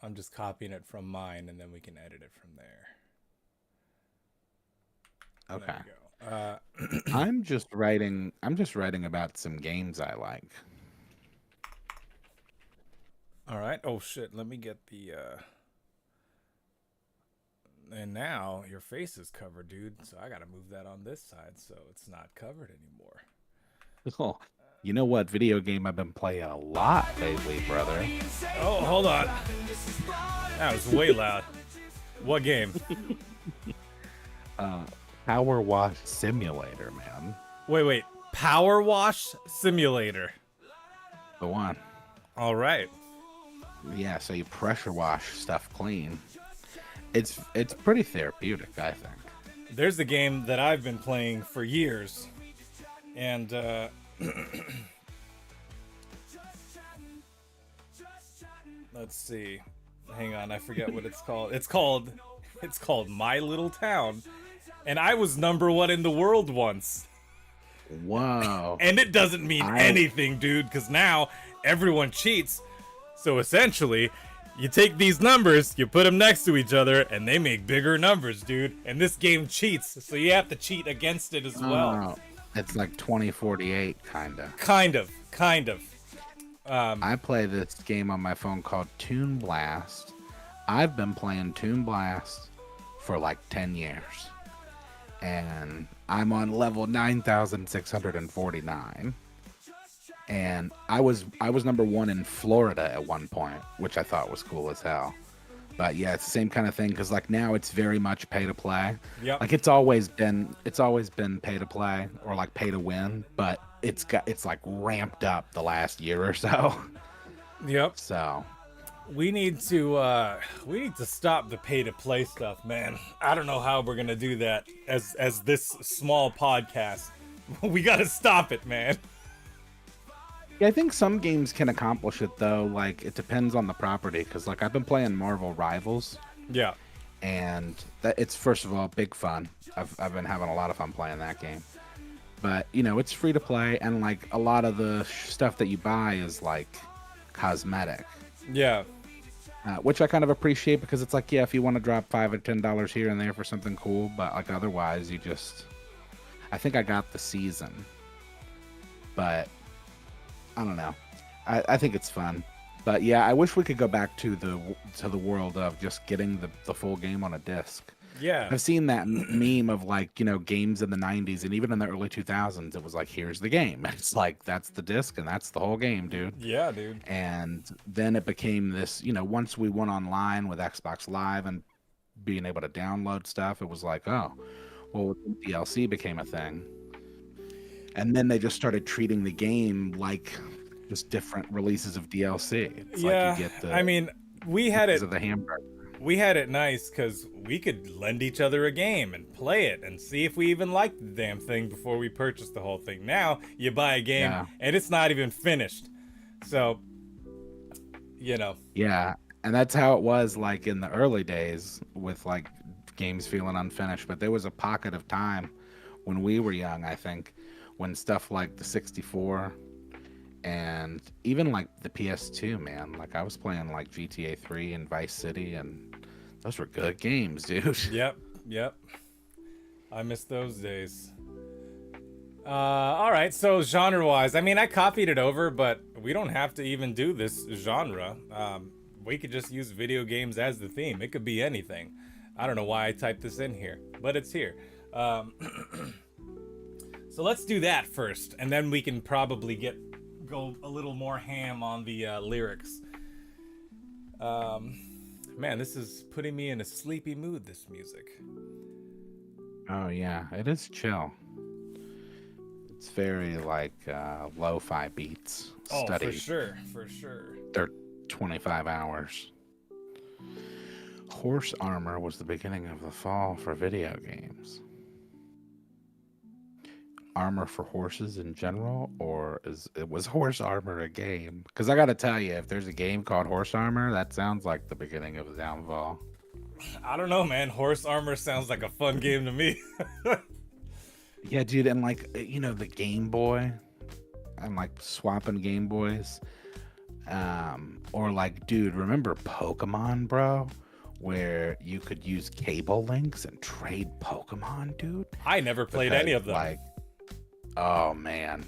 I'm just copying it from mine, and then we can edit it from there. Okay. There we go. I'm just writing about some games I like. All right. Oh shit, let me get the and now your face is covered, dude, so I gotta move that on this side so it's not covered anymore. Oh, you know what video game I've been playing a lot lately, brother? Oh, hold on. That was way loud. What game? Power Wash Simulator, man. Wait. Power Wash Simulator. The one. All right. Yeah, so you pressure wash stuff clean. It's pretty therapeutic, I think. There's a game that I've been playing for years, and let's see. Hang on, I forget what it's called. It's called My Little Town, and I was #1 in the world once. Whoa. And it doesn't mean anything, dude, because now everyone cheats. So essentially, you take these numbers, you put them next to each other, and they make bigger numbers, dude. And this game cheats, so you have to cheat against it as well. It's like 2048, kinda. Kind of. I play this game on my phone called Toon Blast. I've been playing Toon Blast for like 10 years. And I'm on level 9,649. And I was #1 in Florida at one point, which I thought was cool as hell. But yeah, it's the same kind of thing, because like now it's very much pay to play. Yep. Like it's always been pay to play or like pay to win, but it's like ramped up the last year or so. Yep. So we need to stop the pay to play stuff, man. I don't know how we're gonna do that as this small podcast. We gotta stop it, man. yeah, I think some games can accomplish it though. Like it depends on the property, because like I've been playing Marvel Rivals. Yeah. And that it's, first of all, big fun. I've been having a lot of fun playing that game. But you know, it's free to play, and like a lot of the stuff that you buy is like cosmetic. Yeah. Which I kind of appreciate, because it's like, yeah, if you want to drop $5 or $10 here and there for something cool, but like otherwise you just, I think I got the season, but I don't know. I think it's fun. But yeah, I wish we could go back to the world of just getting the full game on a disc. Yeah. I've seen that meme of like, games in the 90s and even in the early 2000s, it was like, here's the game. It's like, that's the disc and that's the whole game, dude. Yeah, dude. And then it became this, once we went online with Xbox Live and being able to download stuff, it was like, oh, well, DLC became a thing. And then they just started treating the game like just different releases of DLC. It's Yeah, like you get the, I mean, we had it. of the hamburger. We had it nice because we could lend each other a game and play it and see if we even liked the damn thing before we purchased the whole thing. Now you buy a game and it's not even finished. So, Yeah, and that's how it was like in the early days with like games feeling unfinished. But there was a pocket of time when we were young, I think, when stuff like the 64 and even like the PS2, man, like I was playing like GTA 3 and Vice City, and those were good games, dude. Yep. I miss those days. All right, so genre-wise, I mean, I copied it over, but we don't have to even do this genre. We could just use video games as the theme. It could be anything. I don't know why I typed this in here, but it's here. So let's do that first, and then we can probably go a little more ham on the lyrics. Man, this is putting me in a sleepy mood, this music. Oh yeah, it is chill. It's very like lo-fi beats. Oh, Study. for sure. They're 25 hours. Horse armor was the beginning of the fall for video games. Armor for horses in general, or was horse armor a game? Because I gotta tell you, if there's a game called Horse Armor, that sounds like the beginning of the downfall. I don't know, man. Horse armor sounds like a fun game to me. Yeah, dude, and like the Game Boy, and like swapping Game Boys, or like, dude, remember Pokemon, bro? Where you could use cable links and trade Pokemon, dude. I never played any of them. Like, oh man,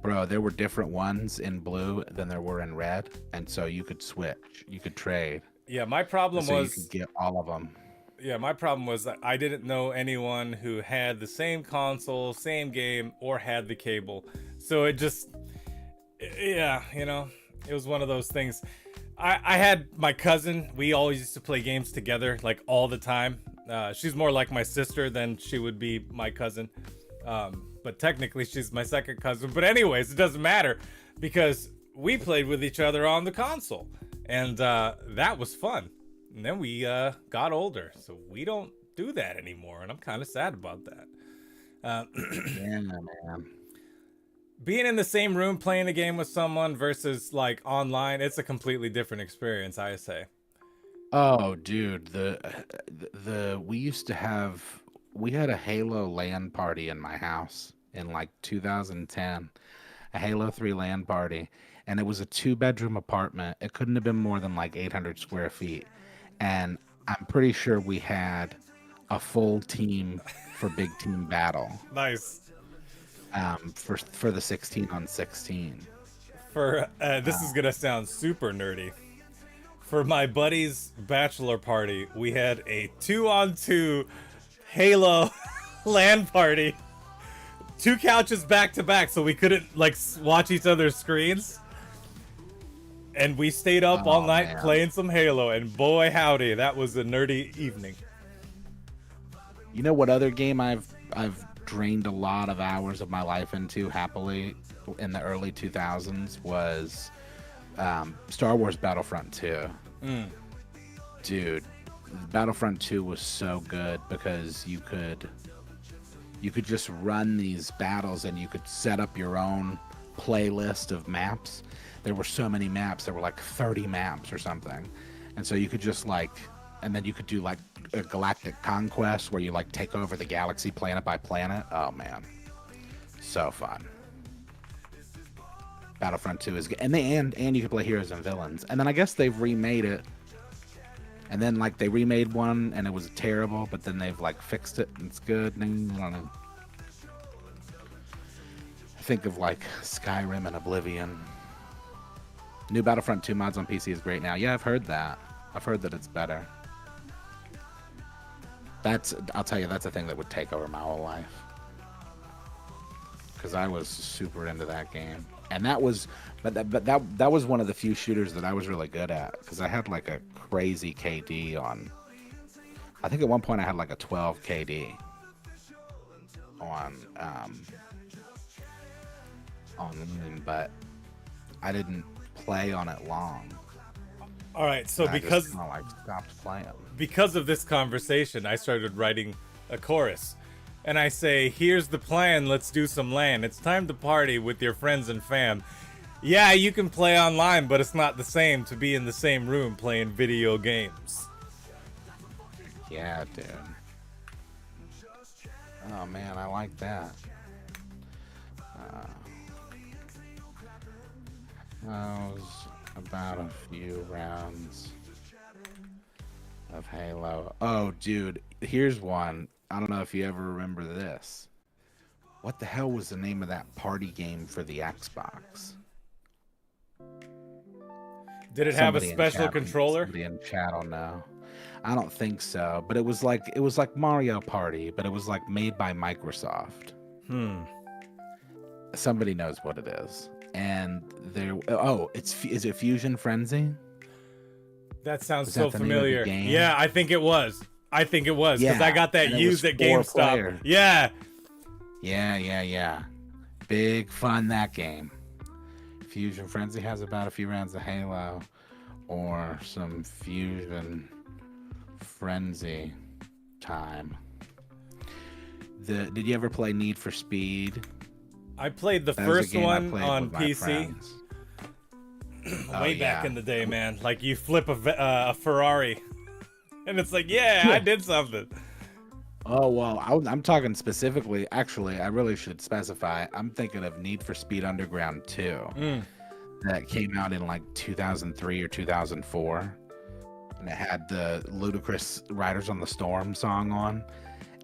bro, there were different ones in blue than there were in red, and so you could switch, you could trade. Yeah, my problem was you could get all of them. Yeah, my problem was that I didn't know anyone who had the same console, same game, or had the cable. So it just, yeah, it was one of those things. I had my cousin. We always used to play games together, like all the time. She's more like my sister than she would be my cousin. But technically she's my second cousin. But anyways, it doesn't matter because we played with each other on the console. And that was fun. And then we got older, so we don't do that anymore, and I'm kind of sad about that. Yeah, man. Being in the same room playing a game with someone versus like online, it's a completely different experience, I say. Oh, dude, we had a Halo LAN party in my house in like 2010, a Halo 3 LAN party, and it was a 2-bedroom apartment. It couldn't have been more than like 800 square feet. And I'm pretty sure we had a full team for Big Team Battle. Nice. For the 16-on-16. For this is gonna sound super nerdy. For my buddy's bachelor party, we had a 2-on-2 Halo LAN party. 2 couches back to back, so we couldn't like watch each other's screens. And we stayed up all night playing some Halo, and boy howdy, that was a nerdy evening. You know what other game I've drained a lot of hours of my life into happily in the early 2000s was Star Wars Battlefront 2. Dude, Battlefront 2 was so good because you could just run these battles and you could set up your own playlist of maps. There were so many maps. There were like 30 maps or something. And so you could just like, and then you could do like a galactic conquest where you like take over the galaxy planet by planet. Oh man, so fun. Battlefront 2 is good. And you could play heroes and villains. And then I guess they've remade it. And then like they remade one and it was terrible, but then they've like fixed it and it's good. And I don't know. Think of like Skyrim and Oblivion. New Battlefront 2 mods on PC is great now. Yeah, I've heard that. I've heard that it's better. I'll tell you, that's a thing that would take over my whole life. Because I was super into that game. And that was, that was one of the few shooters that I was really good at. Because I had like a crazy KD on. I think at one point I had like a 12 KD on but I didn't play on it long. All right, so I because just kinda, like, stopped playing. Because of this conversation, I started writing a chorus. And I say, here's the plan, let's do some LAN. It's time to party with your friends and fam. Yeah, you can play online, but it's not the same to be in the same room playing video games. Yeah, dude. Oh man, I like that. That was about a few rounds of Halo. Oh, dude, here's one. I don't know if you ever remember this. What the hell was the name of that party game for the Xbox? Did it have a Somebody in special chat- controller? Somebody in chat will know. I don't think so, but it was like Mario Party, but it was like made by Microsoft. Somebody knows what it is. And there, is it Fusion Frenzy? That sounds Was so that the name of the familiar. game? Yeah, I think it was. Because Yeah, I got that and it used was at 4 GameStop. player. Yeah. Yeah. Big fun, that game. Fusion Frenzy has about a few rounds of Halo or some Fusion Frenzy time. Did you ever play Need for Speed? I played the That was a first game I one played on with my PC. friends. Way back in the day, man. Like, you flip a Ferrari. And it's like, yeah, I did something. Oh, well, I'm talking specifically. Actually, I really should specify. I'm thinking of Need for Speed Underground 2. That came out in like 2003 or 2004. And it had the ludicrous Riders on the Storm song on.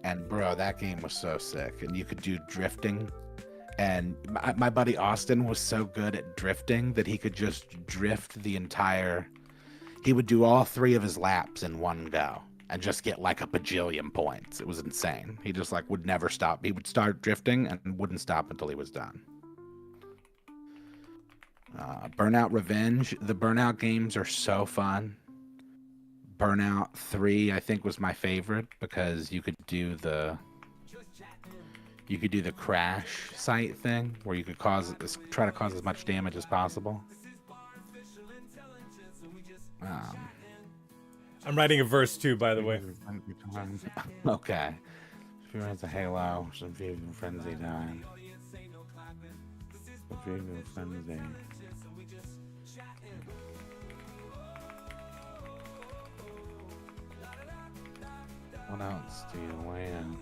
And, bro, that game was so sick. And you could do drifting. And my buddy Austin was so good at drifting that he could just drift the entire... He would do all 3 of his laps in one go and just get like a bajillion points. It was insane. He just like would never stop. He would start drifting and wouldn't stop until he was done. Burnout Revenge. The Burnout games are so fun. Burnout 3, I think, was my favorite because you could do the crash site thing where you could try to cause as much damage as possible. I'm writing a verse too, by the way. Okay. Few rounds of Halo, some Fusion Frenzy time. Fusion Frenzy. What else do you land?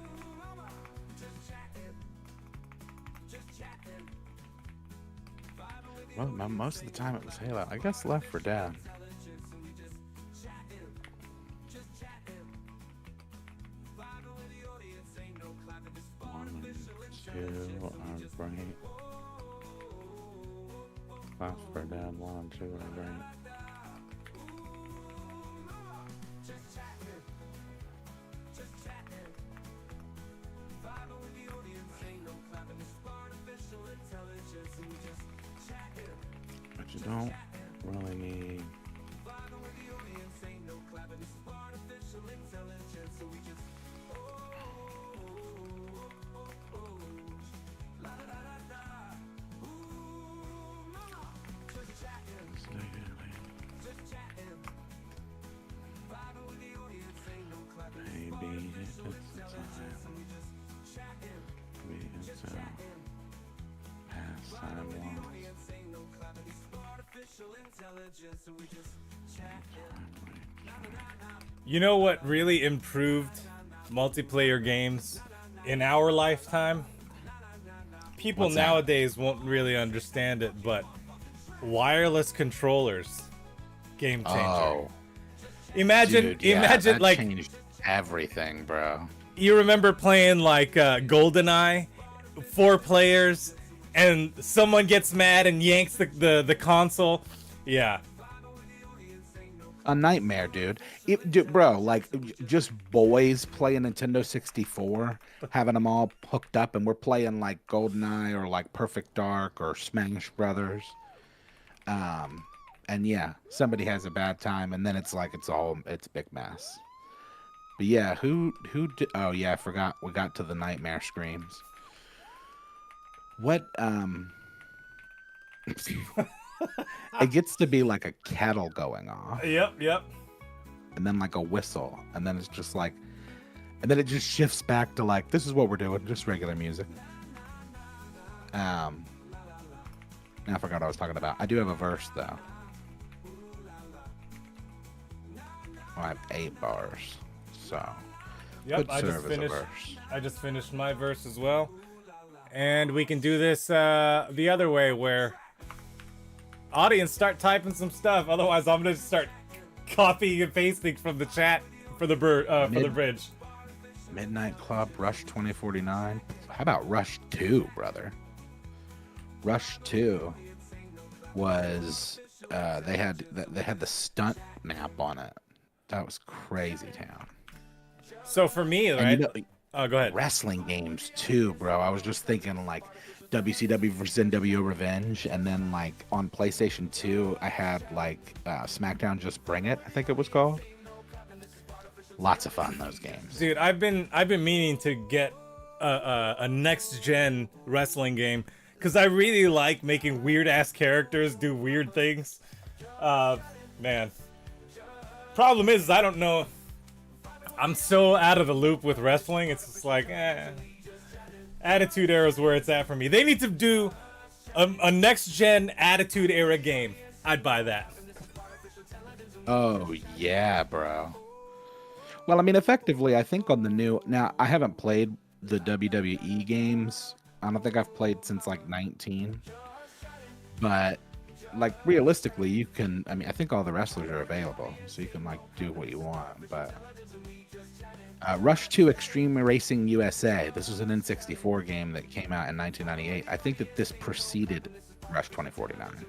Well, most of the time it was Halo. I guess Left 4 Dead. Right. Left 4 Dead 1 and 2 are great. But you don't really need. Maybe it's the time. Maybe it's a pastime one. You know what really improved multiplayer games in our lifetime? People What's that? nowadays won't really understand it, but wireless controllers, game changer. Oh, Imagine that like changed everything, bro. you remember playing like GoldenEye, 4 players, and someone gets mad and yanks the console. Yeah. A nightmare, dude. Bro, like, just boys playing Nintendo 64, having them all hooked up, and we're playing like GoldenEye or like Perfect Dark or Smash Brothers. And yeah, somebody has a bad time, and then it's like it's a big mess. But yeah, oh yeah, I forgot we got to the nightmare screams. What it gets to be like a kettle going off. Yep. And then like a whistle, and then it's just like, and then it just shifts back to like, this is what we're doing, just regular music. Now I forgot what I was talking about. I do have a verse though. I have 8 bars, so Yep, I just finished my verse as well, and we can do this the other way, where audience start typing some stuff. Otherwise, I'm gonna start copying and pasting from the chat for the bridge. Midnight Club, Rush 2049. How about Rush 2, brother? Rush 2 was they had the stunt map on it. That was crazy town. So for me, right? Oh, go ahead. Wrestling games too, bro. I was just thinking like WCW vs NWO Revenge, and then like on PlayStation 2, I had like SmackDown Just Bring It, I think it was called. Lots of fun, those games. Dude, I've been meaning to get a next gen wrestling game, because I really like making weird ass characters do weird things. Man. Problem is, I don't know. I'm so out of the loop with wrestling. It's just like, Attitude Era is where it's at for me. They need to do a next gen Attitude Era game. I'd buy that. Oh yeah, bro. Well, I mean, effectively, I think on the new. Now, I haven't played the WWE games. I don't think I've played since like 19. But like realistically, you can. I mean, I think all the wrestlers are available, so you can like do what you want. But Rush 2 Extreme Racing USA. This was an N64 game that came out in 1998. I think that this preceded Rush 2049,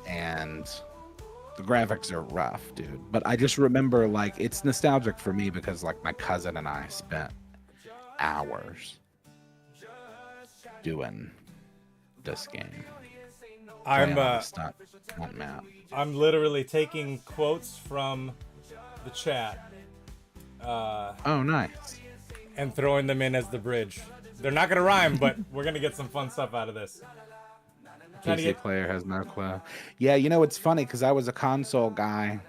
and the graphics are rough, dude. But I just remember, like, it's nostalgic for me because like my cousin and I spent hours doing this game. I'm literally taking quotes from the chat. Oh, nice. And throwing them in as the bridge. They're not gonna rhyme, but we're gonna get some fun stuff out of this. PC player has no clue. Yeah, you know, it's funny because I was a console guy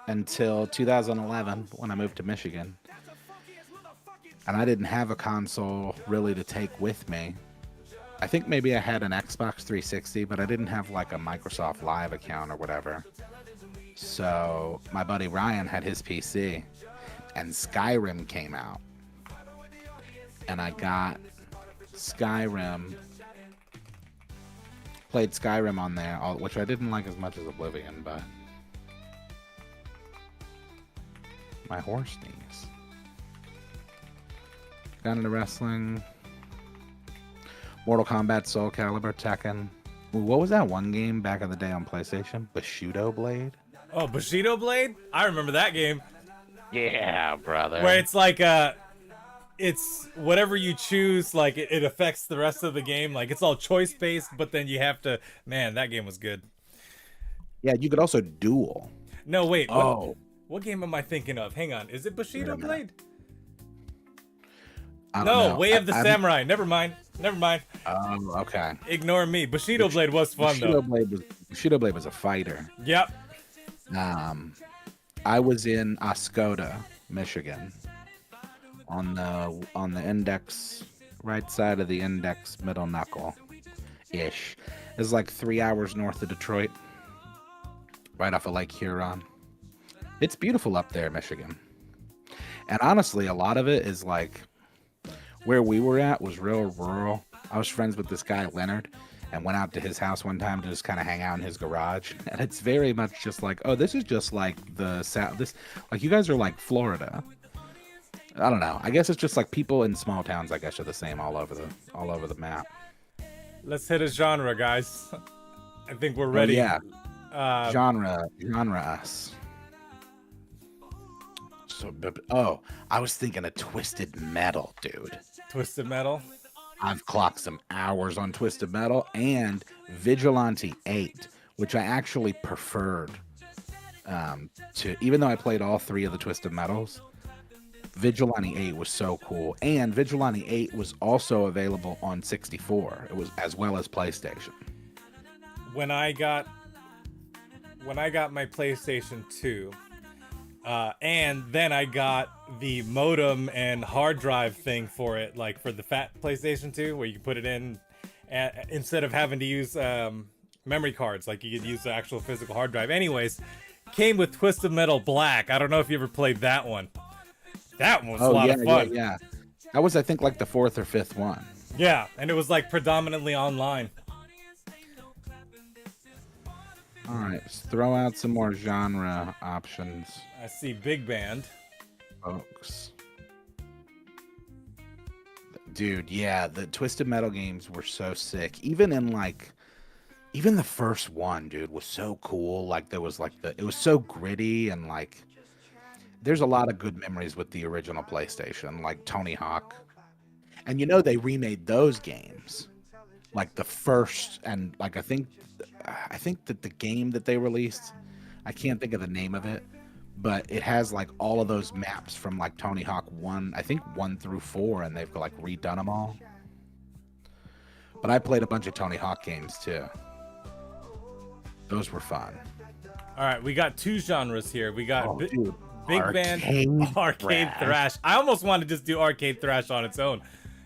until 2011 when I moved to Michigan. And I didn't have a console really to take with me. I think maybe I had an Xbox 360, but I didn't have like a Microsoft Live account or whatever. So my buddy Ryan had his PC, and Skyrim came out. And I got Skyrim, played Skyrim on there, which I didn't like as much as Oblivion, but my horse sneeze. Got into wrestling. Mortal Kombat, Soul Calibur, Tekken. Ooh, what was that one game back in the day on PlayStation? Bushido Blade? Oh, Bushido Blade? I remember that game. Yeah, brother. Where it's like, it's whatever you choose, like, it affects the rest of the game. Like, it's all choice-based, but then you have to... Man, that game was good. Yeah, you could also duel. No, wait. What game am I thinking of? Hang on. Is it Bushido Blade? No, Way of the Samurai. Never mind. Oh, okay. Ignore me. Bushido Blade was fun, though. Bushido Blade was a fighter. Yep. I was in Oscoda, Michigan, on the index, right side of the index middle knuckle ish. It's like 3 hours north of Detroit, right off of Lake Huron. It's beautiful up there, Michigan. And honestly, a lot of it is like where we were at was real rural. I was friends with this guy, Leonard, and went out to his house one time to just kind of hang out in his garage. And it's very much just like, oh, this is just like the South. This, like, you guys are like Florida. I don't know. I guess it's just like people in small towns, I guess, are the same all over the map. Let's hit a genre, guys. I think we're ready. Oh, yeah. Genre us. So, I was thinking of twisted metal, dude. Twisted metal. I've clocked some hours on twisted metal and Vigilante 8, which I actually preferred to, even though I played all 3 of the twisted metals. Vigilante 8 was so cool, and Vigilante 8 was also available on 64. It was as well as PlayStation. When I got my PlayStation 2, and then I got the modem and hard drive thing for it, like for the fat PlayStation 2, where you can put it in instead of having to use memory cards, like you could use the actual physical hard drive. Anyways, came with Twisted Metal Black. I don't know if you ever played that one. That one was a lot of fun. Yeah. That was, I think, like the 4th or 5th one. Yeah, and it was like predominantly online. All right, let's throw out some more genre options. I see big band. Folks. Dude, yeah, the Twisted Metal games were so sick. Even the first one, dude, was so cool. Like there was it was so gritty, and like there's a lot of good memories with the original PlayStation, like Tony Hawk. And they remade those games. Like the first, and like I think that the game that they released, I can't think of the name of it, but it has like all of those maps from like Tony Hawk 1, I think 1 through 4, and they've like redone them all. But I played a bunch of Tony Hawk games too. Those were fun. All right, we got 2 genres here. We got dude, big band, arcade thrash. I almost want to just do arcade thrash on its own,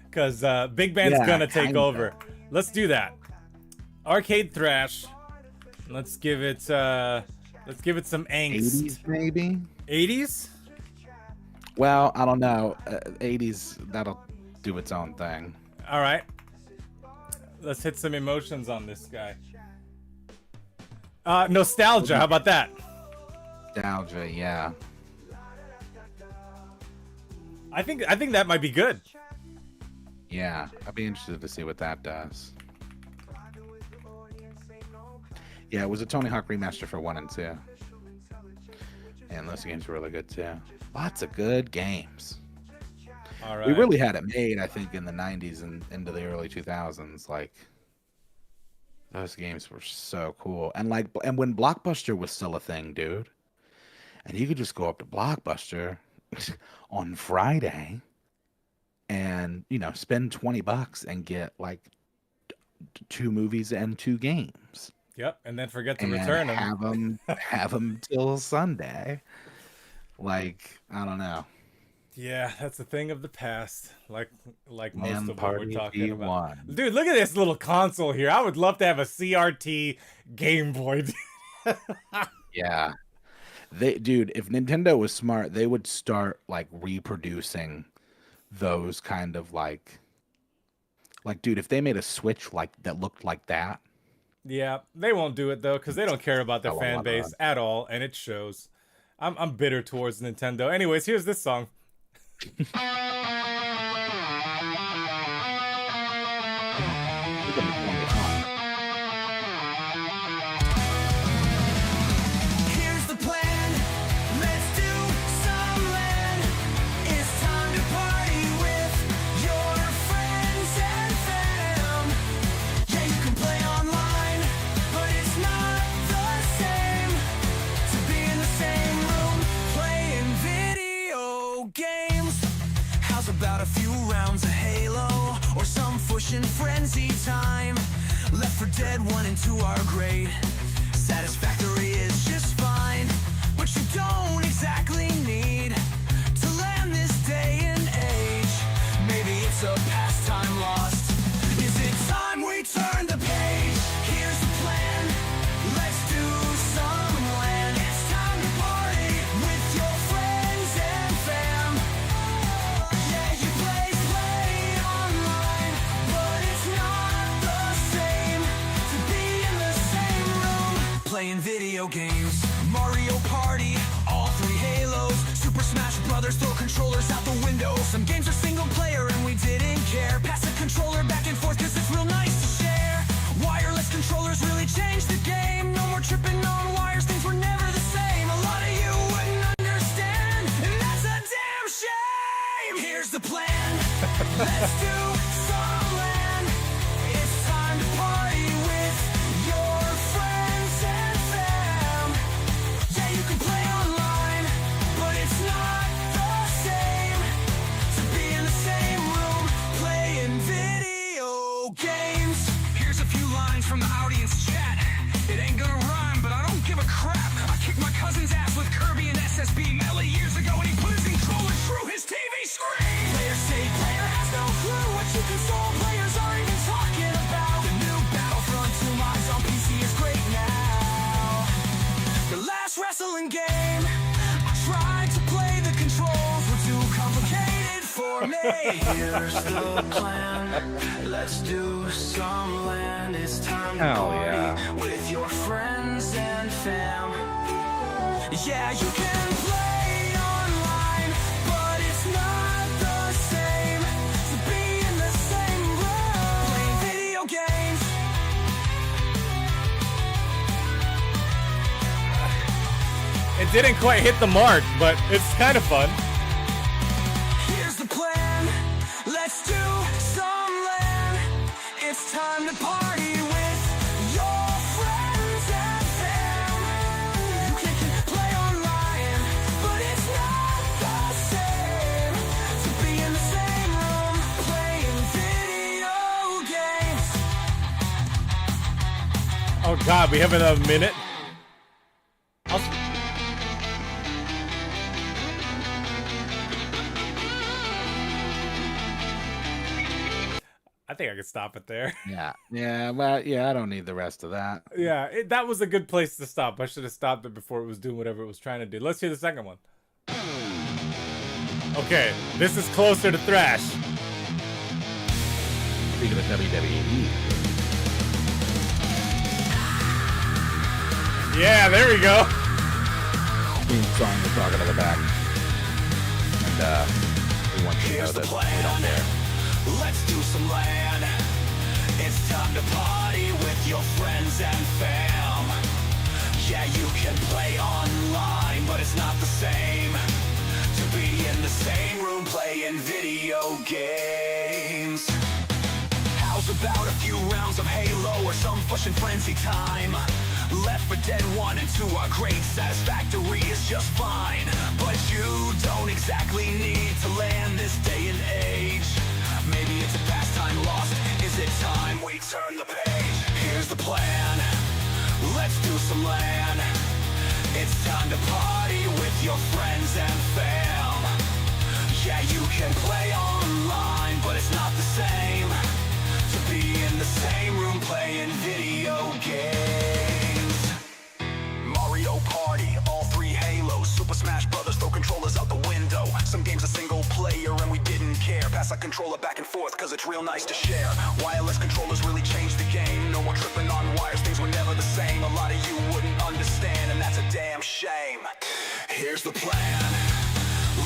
because big band's gonna take over. Let's do that. Arcade thrash. Let's give it some angst. 80s maybe? 80s? Well, I don't know. 80s, that'll do its own thing. All right. Let's hit some emotions on this guy. Nostalgia. How about that? Nostalgia, yeah. I think that might be good. Yeah, I'd be interested to see what that does. Yeah, it was a Tony Hawk remaster for 1 and 2. And those games were really good too. Lots of good games. All right. We really had it made, I think, in the 90s and into the early 2000s. Like, those games were so cool. And when Blockbuster was still a thing, dude, and you could just go up to Blockbuster on Friday and spend $20 and get like 2 movies and 2 games. Yep, and then forget to return them. Have them till Sunday. Like, I don't know. Yeah, that's a thing of the past. Like most Man of what we're Party talking about. P1. Dude, look at this little console here. I would love to have a CRT Game Boy. Yeah. Dude, if Nintendo was smart, they would start like reproducing those kind of like dude, if they made a Switch like that looked like that. Yeah, they won't do it though, because they don't care about their fan base at all, and it shows. I'm bitter towards Nintendo. Anyways, here's this song. Here's the plan. Let's do some land. It's time to party with your friends and fam. Yeah, you can play online, but it's not the same to be in the same room playing video games. How's about a few rounds of Halo or some Fusion Frenzy time? Left 4 Dead 1 and 2 are great. Satisfactory is just fine, but you don't exactly need to land this day and age. Maybe it's a pastime lost. Is it time we turn the page? Here's the plan. Let's do some land. It's time to party with your friends and fam. Yeah, you play online, but it's not the same to be in the same room playing video games. Mario Party, all 3 Halos, Super Super Smash Brothers, throw controllers out the window. Some games are single player and we didn't care. Pass the controller back and forth cause it's real nice to share. Wireless controllers really changed the game. No more tripping on wires, things were never the same. A lot of you wouldn't understand, and that's a damn shame. Here's the plan. Let's do some land. It's time to party with your friends and fam. Yeah, you can play online, but it's not the same to be in the same room playing video games. Here's a few lines from the audience chat. It ain't gonna rhyme, but I don't give a crap. I kicked my cousin's ass with Kirby and SSB Melee years ago, and he put his controller through his TV screen. Players say player has no clue what you console players are even talking about. The new Battlefront 2 mods on PC is great now. The last wrestling game, I tried to play, the controls were too complicated for me. Here's the plan. Let's do some land. It's time to Hell party yeah. with your friends and fam. Yeah, you can play online, but it's not the same to be in the same room playing video games. It didn't quite hit the mark, but it's kind of fun. Here's the plan. Let's do some land. It's time to party with your friends and fam. You can play online, but it's not the same to be in the same room playing video games. Oh god, we have another minute. I think I could stop it there. Yeah, well, yeah, I don't need the rest of that. Yeah, that was a good place to stop. I should have stopped it before it was doing whatever it was trying to do. Let's hear the second one. Okay, this is closer to thrash. Speaking of WWE. Yeah, there we go. Theme song we're talking to the back. And we want you to know Here's the that we plan. don't care. Let's do some land. It's time to party with your friends and fam. Yeah, you can play online, but it's not the same to be in the same room playing video games. How's about a few rounds of Halo or some Fush and Frenzy time? Left 4 Dead 1 and 2 are great, Satisfactory is just fine. But you don't exactly need to land this day and age. Maybe it's a pastime lost. Is it time we turn the page? Here's the plan. Let's do some land. It's time to party with your friends and fam. Yeah, you can play online, but it's not the same to be in the same room playing video games. Mario Party, all 3 Halos, Super Smash Brothers, throw controllers out the window. Some games are single player and we didn't care. Pass our controller back and forth cause it's real nice to share. Wireless controllers really changed the game. No more tripping on wires, things were never the same. A lot of you wouldn't understand and that's a damn shame. Here's the plan.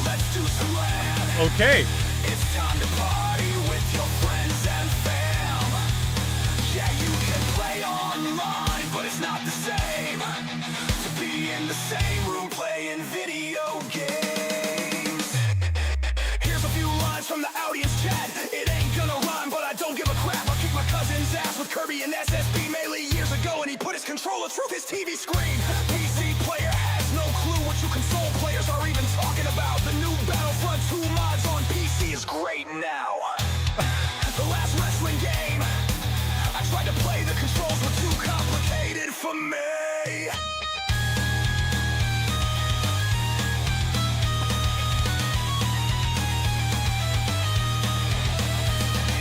Let's do some land. Okay. It's time to party with your friends and fam. Yeah, you can play online, but it's not the same to be in the same room playing video games. Here's a few lines from the audience chat. It ain't gonna rhyme, but I don't give a crap. I kicked my cousin's ass with Kirby and SSB Melee years ago, and he put his controller through his TV screen. PC player has no clue what you console players are even talking about. The new Battlefront 2 mods on PC is great now. The last wrestling game, I tried to play, the controls were too complicated for me.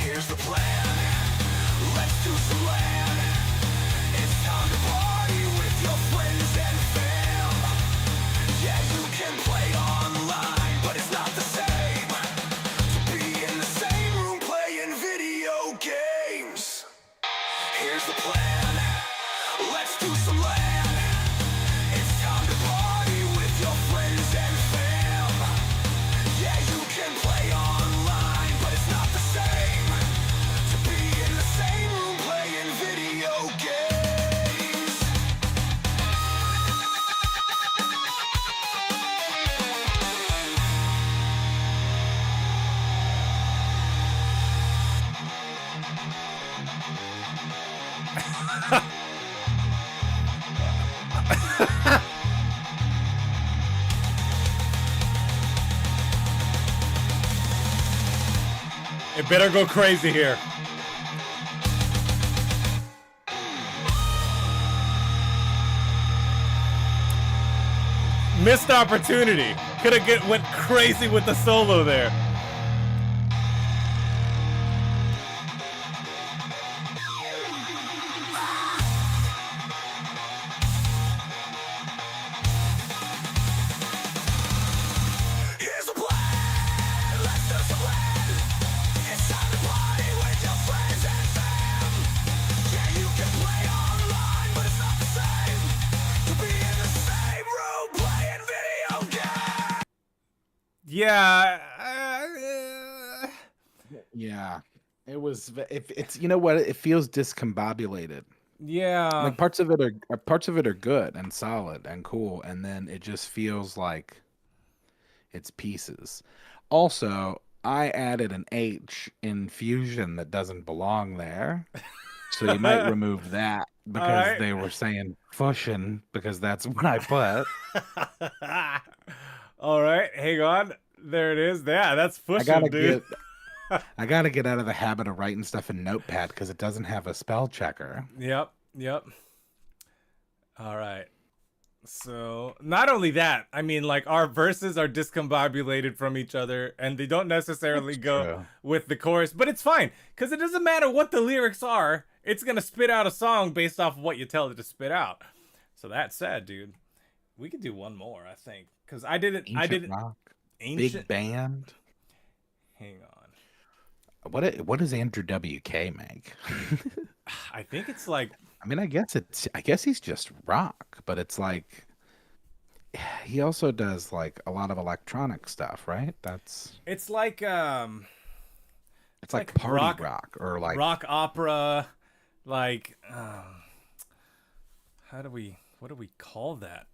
Here's the plan. Let's do some land. It's time to party with your friends and fam. Yeah, you can play online, but it's not the same to be in the same room playing video games. Here's the plan. Let's do some land. It's time to party with your friends and fam. It better go crazy here. Missed opportunity. Could have went crazy with the solo there. Here's the plan. Let's do some plan. It's time to party with your friends and fam. Yeah, you can play online, but it's not the same to be in the same room playing video games. Yeah. Yeah, it was. If it's, you know what, it feels discombobulated. Yeah. Like parts of it are good and solid and cool, and then it just feels like it's pieces. Also, I added an H in Fusion that doesn't belong there, so you might remove that because Alright. they were saying Fusion because that's what I put. All right, hang on. There it is. Yeah, that's pushing, dude. I gotta get out of the habit of writing stuff in Notepad because it doesn't have a spell checker. Yep. All right. So, not only that, I mean, like, our verses are discombobulated from each other, and they don't necessarily go true. with the chorus, but it's fine, because it doesn't matter what the lyrics are, it's going to spit out a song based off of what you tell it to spit out. So, that said, dude, we could do one more, I think, because I didn't... Rock, Ancient... big band. Hang on. What does Andrew WK make? I think it's like... I mean, I guess he's just rock, but it's like he also does like a lot of electronic stuff, right? It's like it's like party rock or like rock opera, like what do we call that?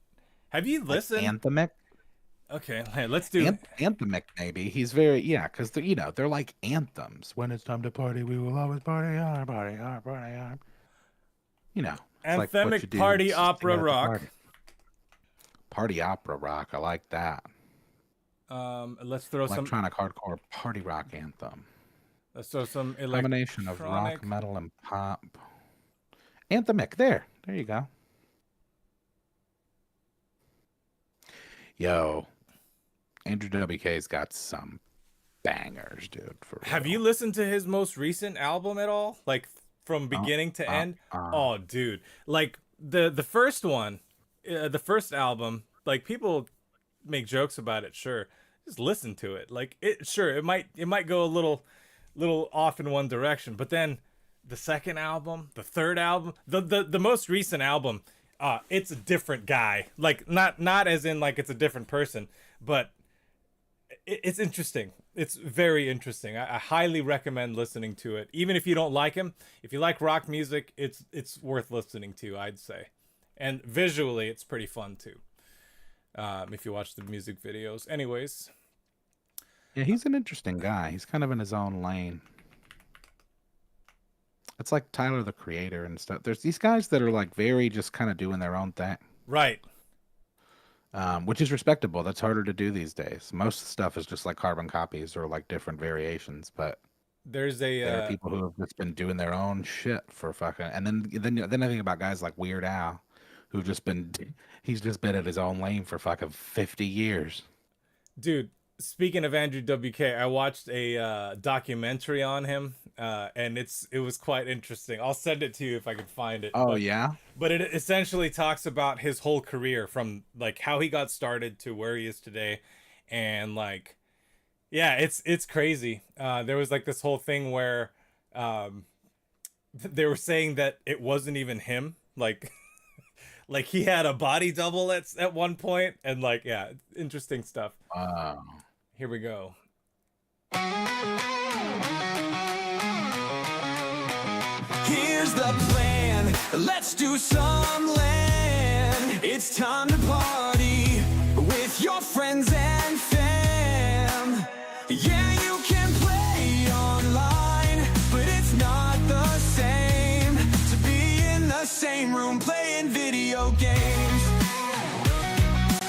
Have you listened? anthemic. Okay, hey, let's do Anthemic maybe. He's very because they're like anthems. When it's time to party, we will always party hard, party hard, party hard. You know, it's like what anthemic you do party at opera the rock. party. Party opera rock. I like that. Let's throw some Electronic hardcore party rock anthem. let's throw some Combination of rock, electronic. metal, and pop. Anthemic. There you go. Yo, Andrew WK's got some bangers, dude. For Have real. you listened to his most recent album at all? Like from beginning to end? Oh, dude. Like the first one, the first album, like people make jokes about it, sure. Just listen to it. Like it might go a little off in one direction, but then the second album, the third album, the most recent album, it's a different guy. Like not as in like it's a different person, but it's interesting. It's very interesting. I highly recommend listening to it. Even if you don't like him, if you like rock music, it's worth listening to, I'd say. And visually, it's pretty fun too. If you watch the music videos. Anyways. Yeah, he's an interesting guy. He's kind of in his own lane. It's like Tyler, the Creator and stuff. There's these guys that are like very just kind of doing their own thing. Right. Which is respectable. That's harder to do these days. Most stuff is just like carbon copies or like different variations, but there are people who have just been doing their own shit for fucking. And then I think about guys like Weird Al, who've just been. He's just been in his own lane for fucking 50 years. Dude, speaking of Andrew WK, I watched a documentary on him, and it was quite interesting. I'll send it to you if I can find it. Oh, yeah? But it essentially talks about his whole career from like how he got started to where he is today, and like, yeah, it's crazy. There was like this whole thing where they were saying that it wasn't even him, like. Like he had a body double at one point, and like, yeah, interesting stuff. Wow. Here we go. Here's the plan. Let's do some land. It's time to party with your friends and fam. Yeah, you can play online, but it's not the same to be same room playing video games.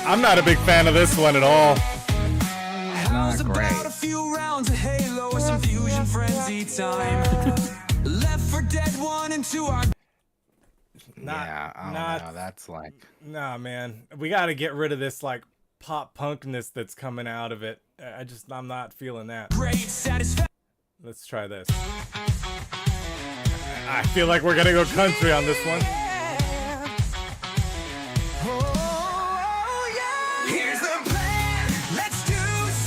I'm not a big fan of this one at all. How's Not great. about a few rounds of Halo or some Fusion Frenzy time? Left 4 Dead 1 and 2 are Yeah, I don't know. That's like, Nah, man. We got to get rid of this like pop punkness that's coming out of it. I'm not feeling that. great satisfaction. Let's try this. I feel like we're gonna go country on this one. Here's the plan, let's do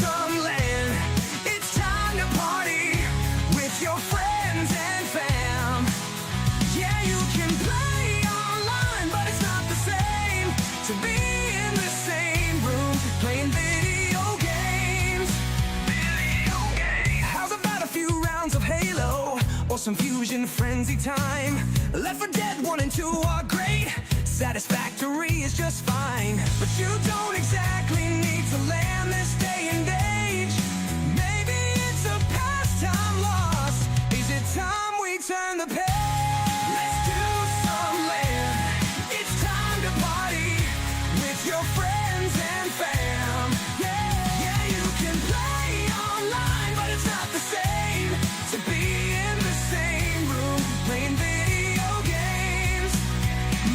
some land. It's time to party with your friends and fam. Yeah, you can play online, but it's not the same to be in the same room playing video games. How's about a few rounds of Halo or some Fusion Frenzy time? Left 4 Dead 1 and 2 are great. Satisfactory is just fine, but you don't exactly need to land this day and age. Maybe it's a pastime lost. Is it time we turn the page? Let's do some land. It's time to party with your friends and fam. Yeah, you can play online, but it's not the same to be in the same room playing video games.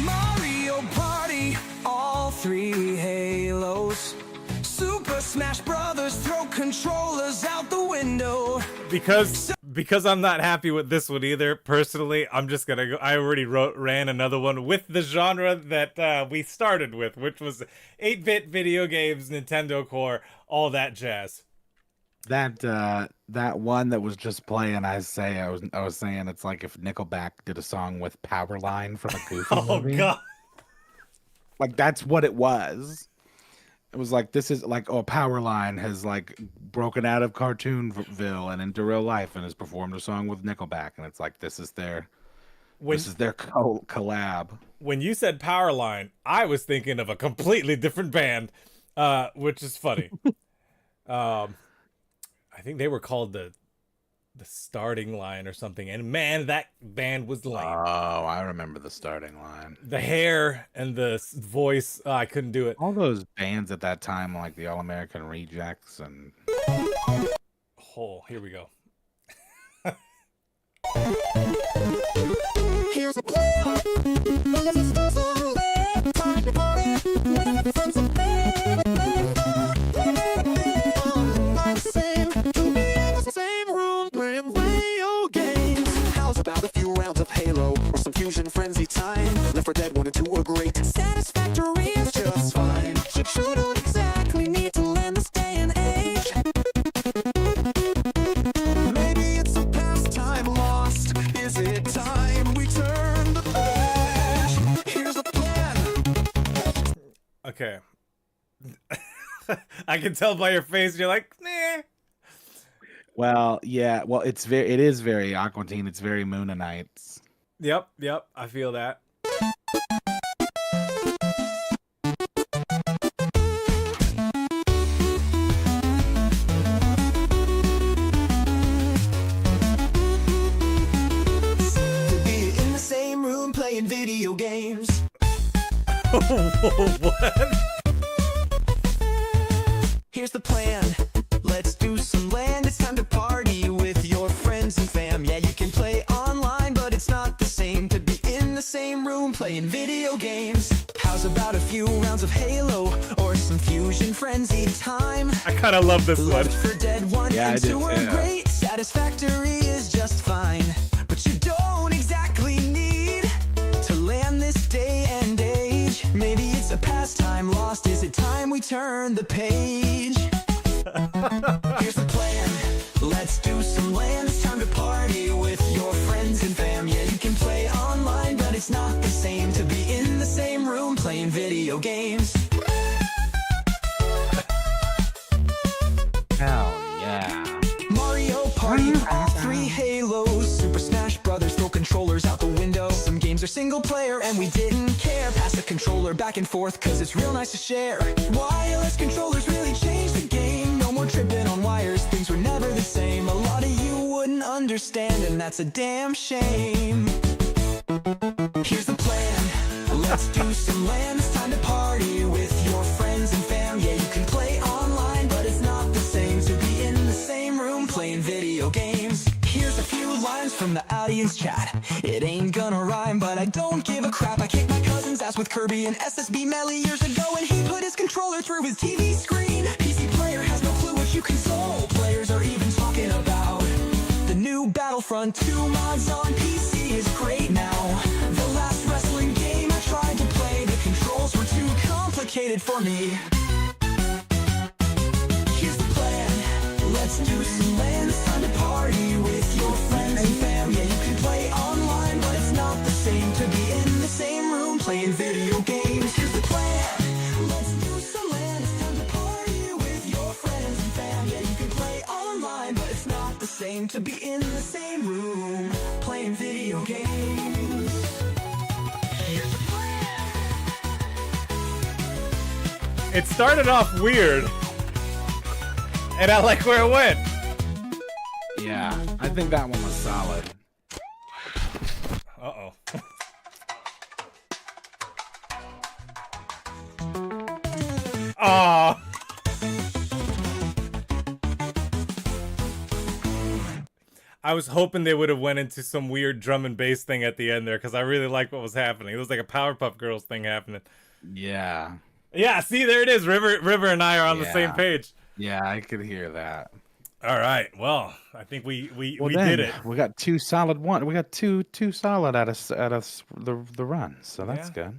Mario Party, all 3 Halos. Super Smash Brothers, throw controllers out the window. Because I'm not happy with this one either. Personally, I'm just gonna go. I already ran another one with the genre that we started with, which was 8-bit video games, Nintendo Core, all that jazz. that one that was just playing, I was saying it's like if Nickelback did a song with Powerline from a Goofy Oh movie. god. Like that's what it was. It was like, this is like, oh, Powerline has like broken out of Cartoonville and into real life and has performed a song with Nickelback, and it's like this is their collab. When you said Powerline, I was thinking of a completely different band, which is funny. I think they were called the Starting Line or something, and man, that band was lame. Oh, I remember the Starting Line. The hair and the voice, I couldn't do it. All those bands at that time, like the All American Rejects and. Oh, here we go. Here's a plan. Time to party with friends and fam. To be in the same room playing video games. How's about a few rounds of Halo or some Fusion Frenzy time? Left 4 Dead 1 and 2 are great. Satisfactory is just fine. You don't exactly need to land this day and age. Maybe it's a pastime lost. Is it time we turn the page? Here's the plan. Okay. I can tell by your face, you're like, nah. Well, yeah. Well, it is very Aqua Teen. It's very Moonanites. Yep, I feel that. To be in the same room playing video games. What? Here's the plan. Let's do some land. It's time to party with your friends and fam. Yeah, you can play online, but it's not the same to be in the same room playing video games. How's about a few rounds of Halo or some Fusion Frenzy time? I kind of love this one. Left 4 Dead 1 Yeah, I and do 2 are too. great. Satisfactory is just fine. But you don't exactly need to land this day and age. Maybe it's a pastime lost. Is it time we turn the page? Here's the plan. Let's do some land. It's time to party with your friends and fam. Yeah, you can play online, but it's not the same to be in the same room playing video games. Hell yeah. Mario Party, all 3 Halos. Super Smash Brothers, throw controllers out the window. Some games are single player and we didn't care. Pass the controller back and forth cause it's real nice to share. Wireless controllers really changed the game. No more tripping on wires, things were never the same. A lot of you wouldn't understand and that's a damn shame. Here's the plan. audience chat. It ain't gonna rhyme, but I don't give a crap. I kicked my cousin's ass with Kirby and SSB Melee years ago, and he put his controller through his TV screen. PC player has no clue what you console players are even talking about. The new Battlefront 2 mods on PC is great now. The last wrestling game I tried to play, the controls were too complicated for me. Here's the plan, let's do some LAN. It's time to party with your friends and fam. Yeah, you can play online, but it's not the same to be in the same room playing video games. Here's the plan, let's do some LAN. It's time to party with your friends and fam. Yeah, you can play online, but it's not the same to be in the same room playing video games. Here's the plan. It started off weird, and I like where it went. Yeah, I think that one was solid. Uh-oh. Aw. I was hoping they would have went into some weird drum and bass thing at the end there, because I really liked what was happening. It was like a Powerpuff Girls thing happening. Yeah. Yeah, see, there it is. River and I are on the same page. Yeah, I could hear that. All right. Well, I think we then, did it. We got two solid We got two solid out of the run, so that's good.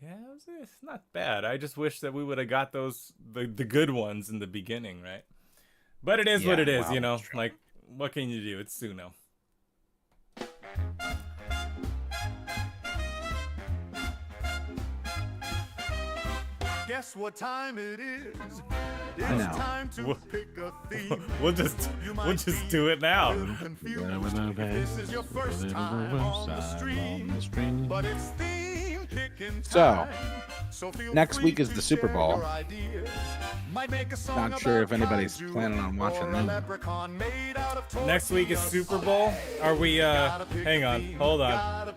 Yeah, it's not bad. I just wish that we would have got those the good ones in the beginning, right? But it is what it is, you know. Like, what can you do? It's Suno. Guess what time it is? I know. It's time to pick a theme. We'll just do it now. This is your first time on the stream, but it's theme picking So, time. So next week is the Super Bowl. Not sure if anybody's planning on watching them. Next week is Super Bowl. Are we? Hang on. Hold on.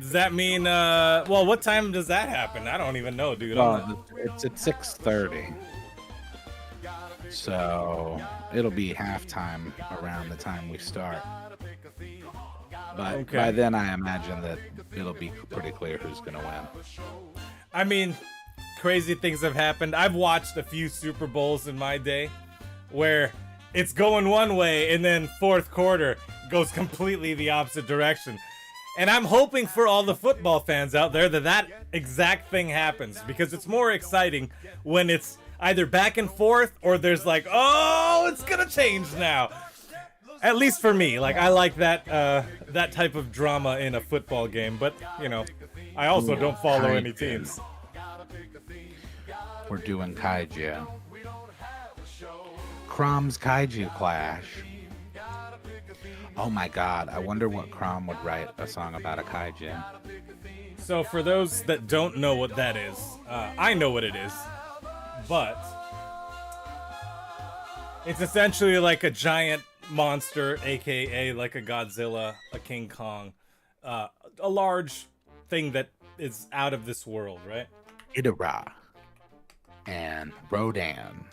Does that mean? Well, what time does that happen? I don't even know, dude. It's at 6:30. So it'll be halftime around the time we start. But by then, I imagine that it'll be pretty clear who's gonna win. I mean, crazy things have happened. I've watched a few Super Bowls in my day where it's going one way and then fourth quarter goes completely the opposite direction. And I'm hoping for all the football fans out there that exact thing happens, because it's more exciting when it's either back and forth or there's like, oh, it's gonna change now. At least for me, like, I like that that type of drama in a football game, but you know, I also don't follow any teams. We're doing Kaiju. CROM's Kaiju Clash. Oh my god, I wonder what CROM would write a song about a kaiju. So for those that don't know what that is, I know what it is, but it's essentially like a giant monster, aka like a Godzilla, a King Kong, a large thing that is out of this world, right? Ghidorah and Rodan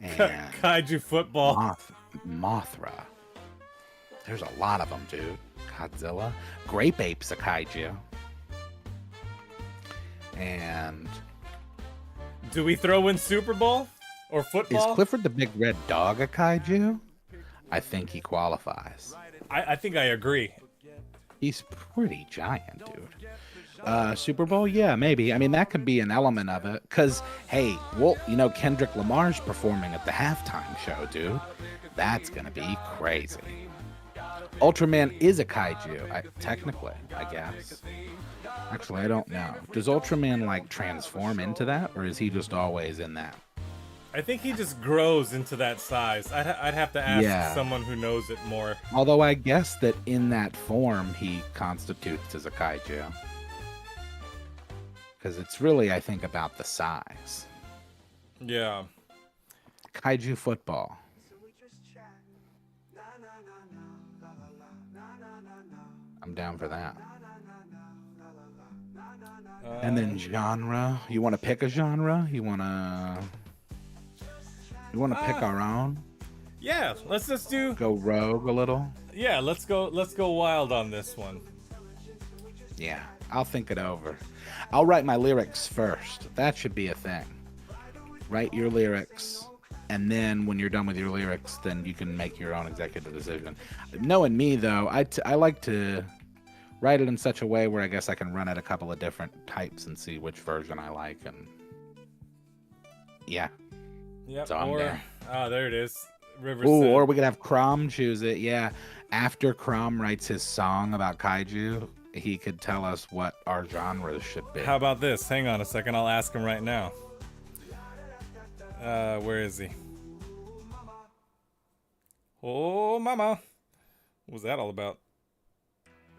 and Kaiju football. Mothra. There's a lot of them, dude. Godzilla. Grape Ape's a kaiju. And do we throw in Super Bowl or football? Is Clifford the Big Red Dog a kaiju? I think he qualifies. I think I agree. He's pretty giant, dude. Super Bowl? Yeah, maybe. I mean, that could be an element of it. Because, hey, well, you know, Kendrick Lamar's performing at the halftime show, dude. That's going to be crazy. Ultraman is a kaiju, technically, I guess. Actually, I don't know. Does Ultraman, like, transform into that? Or is he just always in that? I think he just grows into that size. I'd have to ask someone who knows it more. Although I guess that in that form, he constitutes as a kaiju. Because it's really, I think, about the size. Yeah. Kaiju football. I'm down for that. And then genre. You want to pick a genre? You want to pick our own? Yeah, let's just do. Go rogue a little. Yeah, let's go wild on this one. Yeah, I'll think it over. I'll write my lyrics first. That should be a thing. Write your lyrics, and then when you're done with your lyrics, then you can make your own executive decision. Knowing me, though, I like to write it in such a way where I guess I can run it a couple of different types and see which version I like. And yeah. Yep. So I'm down. There it is. River Ooh, said- or we could have CROM choose it. Yeah. After CROM writes his song about kaiju, he could tell us what our genres should be. How about this? Hang on a second. I'll ask him right now. Where is he? Oh, mama. What was that all about?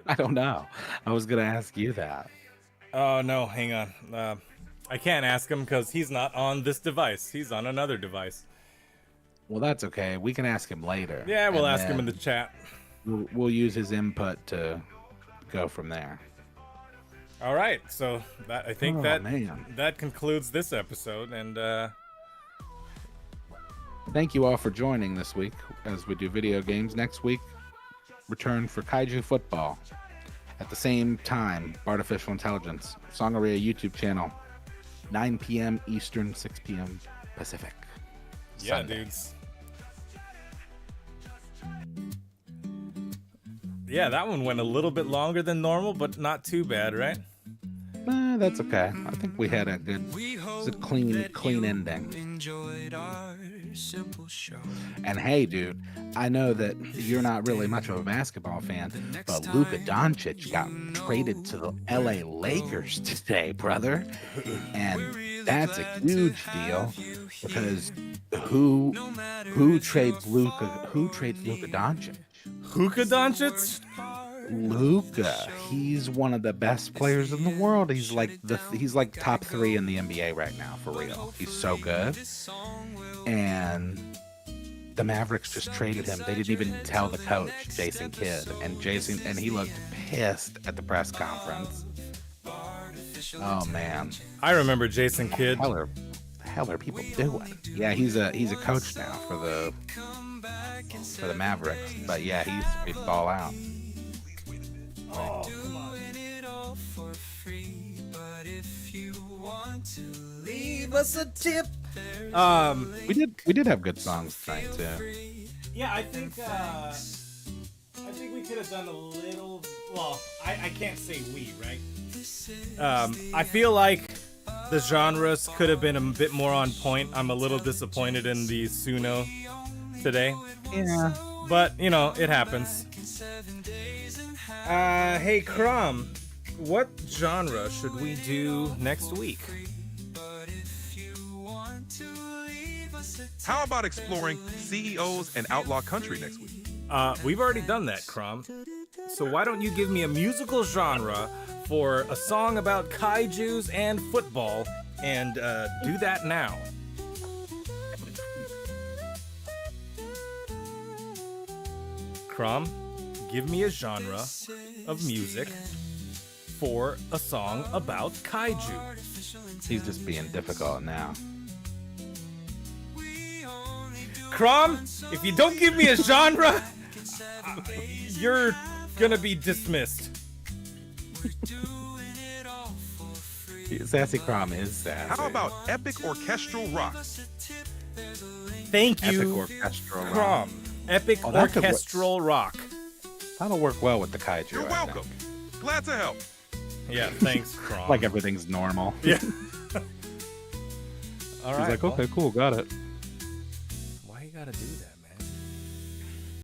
I don't know. I was gonna ask you that. Oh, no. Hang on. I can't ask him because he's not on this device. He's on another device. Well, that's okay. We can ask him later. Yeah, we'll and ask him in the then chat. We'll use his input to go from there. All right. So that I think Oh, man. that concludes this episode. And Thank you all for joining this week as we do video games. Next week, return for Kaiju Football. At the same time, Artificial Intelligence, Song-arrhea YouTube channel, 9 p.m. Eastern, 6 p.m. Pacific. yeah, Sunday. dudes. Yeah, that one went a little bit longer than normal, but not too bad, right? That's okay. I think we had a good, it's a clean ending. Enjoyed our simple show. And hey, dude, I know that you're not really much of a basketball fan, but Luka Doncic got traded to the LA Lakers today, brother. And that's a huge deal because who trades Luka Doncic? Luka Doncic? Luka, he's one of the best players in the world. He's like top 3 in the NBA right now, for real. He's so good. And the Mavericks just traded him. They didn't even tell the coach, Jason Kidd, and he looked pissed at the press conference. Oh man, I remember Jason Kidd. the hell are people doing? Yeah, he's a coach now for the Mavericks. But yeah, he's ball out. Oh, come on. Leave us a tip. We did have good songs tonight too. Yeah, I think we could have done a little. Well, I can't say we, right? I feel like the genres could have been a bit more on point. I'm a little disappointed in the Suno today. Yeah. But, you know, it happens. Hey, CROM, what genre should we do next week? How about exploring CEOs and outlaw country next week? We've already done that, CROM. So why don't you give me a musical genre for a song about kaijus and football, and do that now. CROM, give me a genre of music for a song about kaiju. He's just being difficult now. CROM, if you don't give me a genre, you're gonna be dismissed. Sassy CROM is sassy. How about epic orchestral rock? Thank Epic you, orchestral rock. CROM. Epic Oh, that could work. orchestral rock. That'll work well with the kaiju. You're I welcome. think. Glad to help. Yeah, thanks, CROM. Like everything's normal. Yeah. All He's right. like, okay, cool, got it. Why you gotta do that?